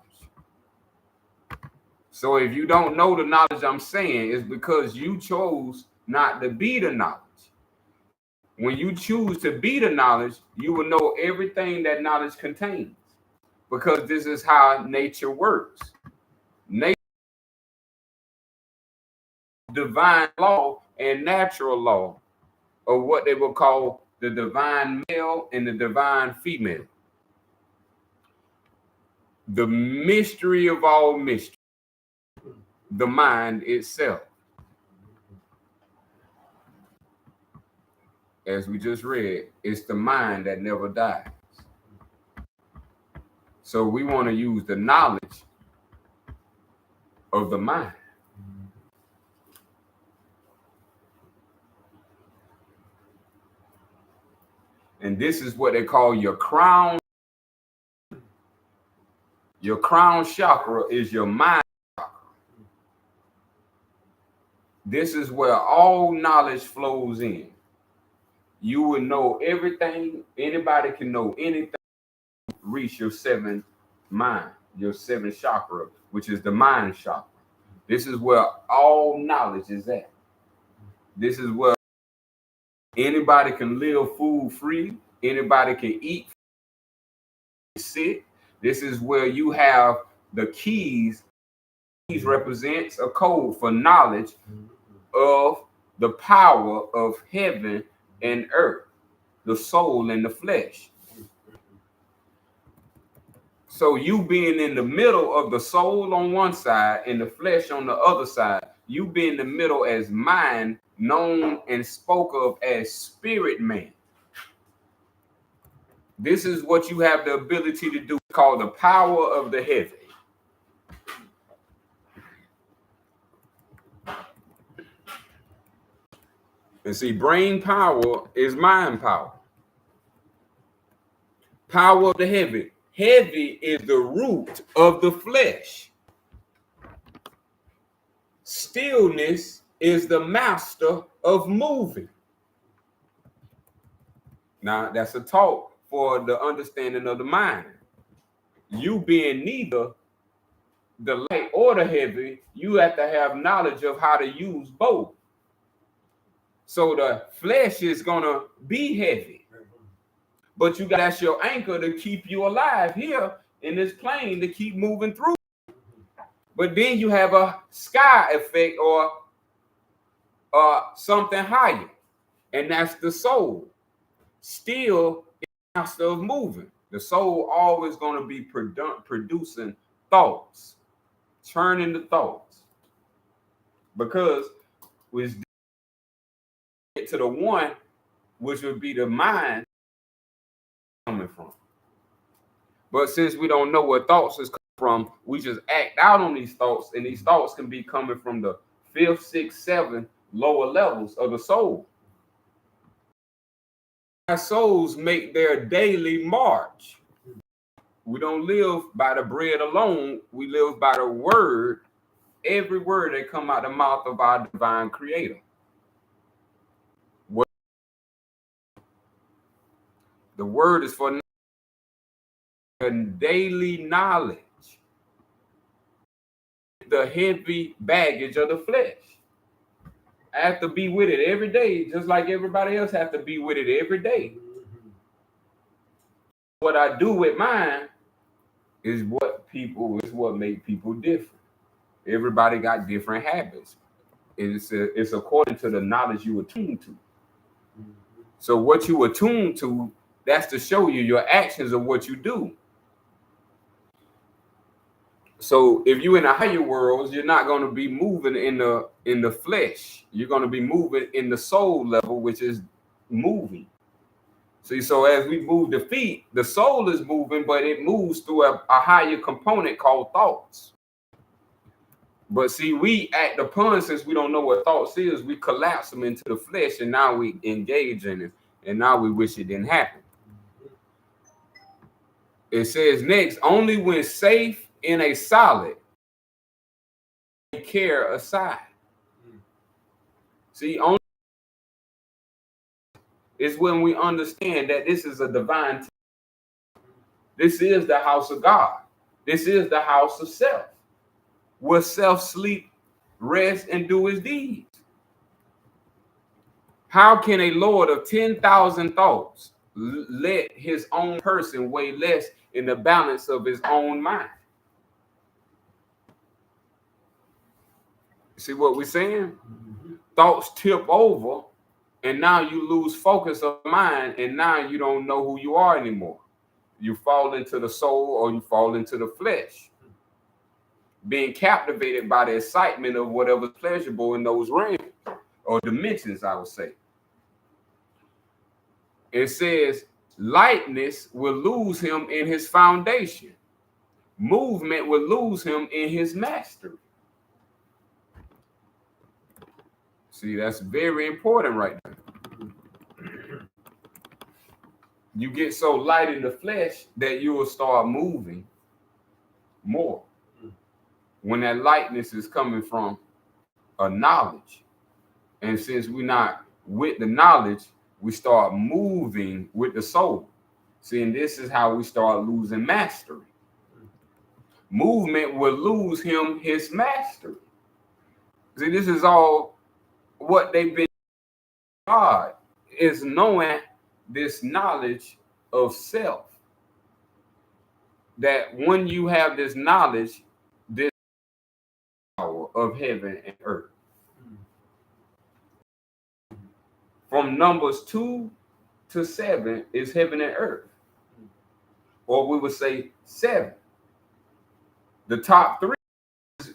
So if you don't know the knowledge I'm saying, it's because you chose not to be the knowledge. When you choose to be the knowledge, you will know everything that knowledge contains, because this is how nature works. Nature, divine law and natural law, or what they will call the divine male and the divine female. The mystery of all mystery, the mind itself. As we just read, it's the mind that never dies. So we want to use the knowledge of the mind. And this is what they call your crown. Your crown chakra is your mind chakra. This is where all knowledge flows in. You will know everything. Anybody can know anything. Reach your 7th mind, your 7th chakra, which is the mind chakra. This is where all knowledge is at. This is where anybody can live food free. Anybody can eat, sit. This is where you have the keys. Keys represents a code for knowledge of the power of heaven and earth, the soul and the flesh. So you being in the middle of the soul on one side and the flesh on the other side, you be in the middle as mind, known and spoke of as spirit man. This is what you have the ability to do, called the power of the heaven. And see, brain power is mind power. Power of the heavy. Heavy is the root of the flesh. Stillness is the master of moving. Now, that's a talk for the understanding of the mind. You being neither the light or the heavy, you have to have knowledge of how to use both. So the flesh is going to be heavy, but you got, that's your anchor to keep you alive here in this plane, to keep moving through. But then you have a sky effect, or something higher, and that's the soul. Still master of moving. The soul always going to be producing thoughts, turning the thoughts, because we get to the 1, which would be the mind coming from. But since we don't know where thoughts is coming from, we just act out on these thoughts, and these thoughts can be coming from the 5th, 6th, 7th lower levels of the soul. Our souls make their daily march. We don't live by the bread alone. We live by the word, every word that come out the mouth of our divine creator. The word is for daily knowledge. the heavy baggage of the flesh. I have to be with it every day, just like everybody else have to be with it every day. What I do with mine is what make people different. Everybody got different habits. It's according to the knowledge you attune to. So what you attune to, that's to show you your actions of what you do. So if you're in the higher worlds, you're not going to be moving in the flesh. You're going to be moving in the soul level, which is moving. See, so as we move the feet, the soul is moving, but it moves through a higher component called thoughts. But see, we act upon, since we don't know what thoughts is, we collapse them into the flesh, and now we engage in it, and now we wish it didn't happen. It says next, only when safe in a solid, care aside. See, only is when we understand that this is a divine. This is the house of God. This is the house of self, where self sleep, rest, and do his deeds. How can a Lord of 10,000 thoughts let his own person weigh less in the balance of his own mind? See what we're saying? Thoughts tip over, and now you lose focus of mind, and now you don't know who you are anymore. You fall into the soul or you fall into the flesh, being captivated by the excitement of whatever's pleasurable in those realms or dimensions, I would say. It says, lightness will lose him in his foundation. Movement will lose him in his mastery. See, that's very important right now. You get so light in the flesh that you will start moving more. When that lightness is coming from a knowledge. And since we're not with the knowledge, we start moving with the soul. See, and this is how we start losing mastery. Movement will lose him his mastery. See, this is all what they've been. God is knowing this knowledge of self. That when you have this knowledge, this power of heaven and earth. From numbers 2 to 7 is heaven and earth. Or we would say 7. The top 3 is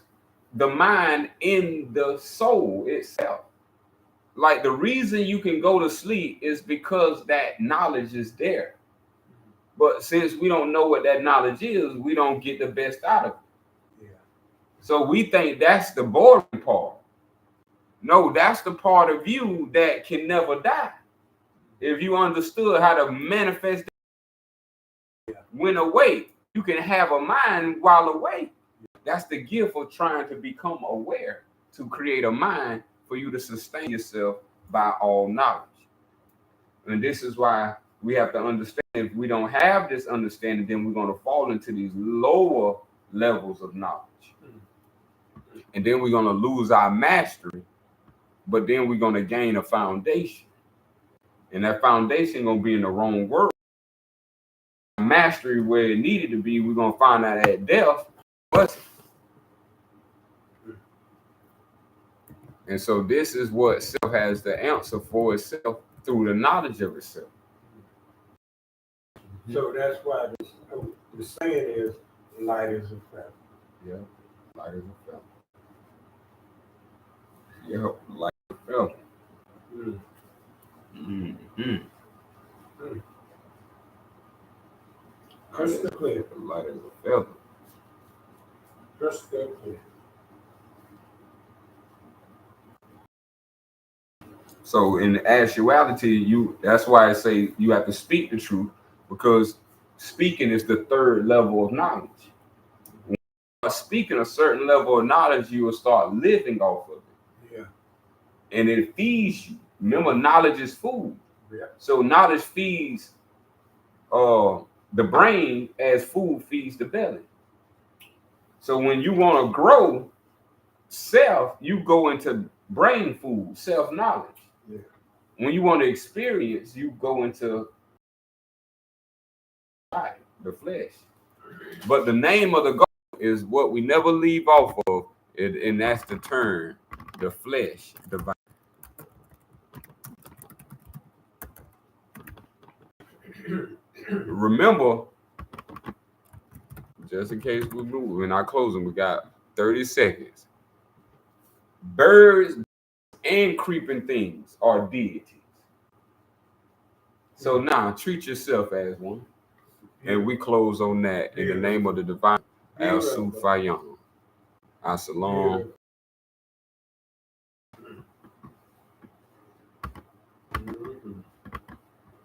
the mind in the soul itself. Like the reason you can go to sleep is because that knowledge is there. But since we don't know what that knowledge is, we don't get the best out of it. Yeah. So we think that's the boring part. No, that's the part of you that can never die. If you understood how to manifest when awake, you can have a mind while awake. That's the gift of trying to become aware, to create a mind for you to sustain yourself by all knowledge. And this is why we have to understand, if we don't have this understanding, then we're going to fall into these lower levels of knowledge. And then we're going to lose our mastery, but then we're going to gain a foundation. And that foundation going to be in the wrong world. Mastery where it needed to be, we're going to find out at death. And so this is what self has the answer for itself through the knowledge of itself. So that's why the saying is, light is a feather. Yeah, light is a feather. Yeah, light is a feather. Crystal clear. Light is a feather. Crystal clear. So in actuality, that's why I say you have to speak the truth, because speaking is the third level of knowledge. When you start speaking a certain level of knowledge, you will start living off of it. Yeah. And it feeds you. Remember, knowledge is food. Yeah. So knowledge feeds the brain as food feeds the belly. So when you want to grow, self, you go into brain food, self-knowledge. Yeah. When you want to experience, you go into the flesh. But the name of the goal is what we never leave off of, and that's the term, the flesh, divine. Remember, just in case we move, in our closing, we got 30 seconds. Birds and creeping things are deities. So now treat yourself as one. And we close on that in the name of the divine Al-Sufian. As-salam.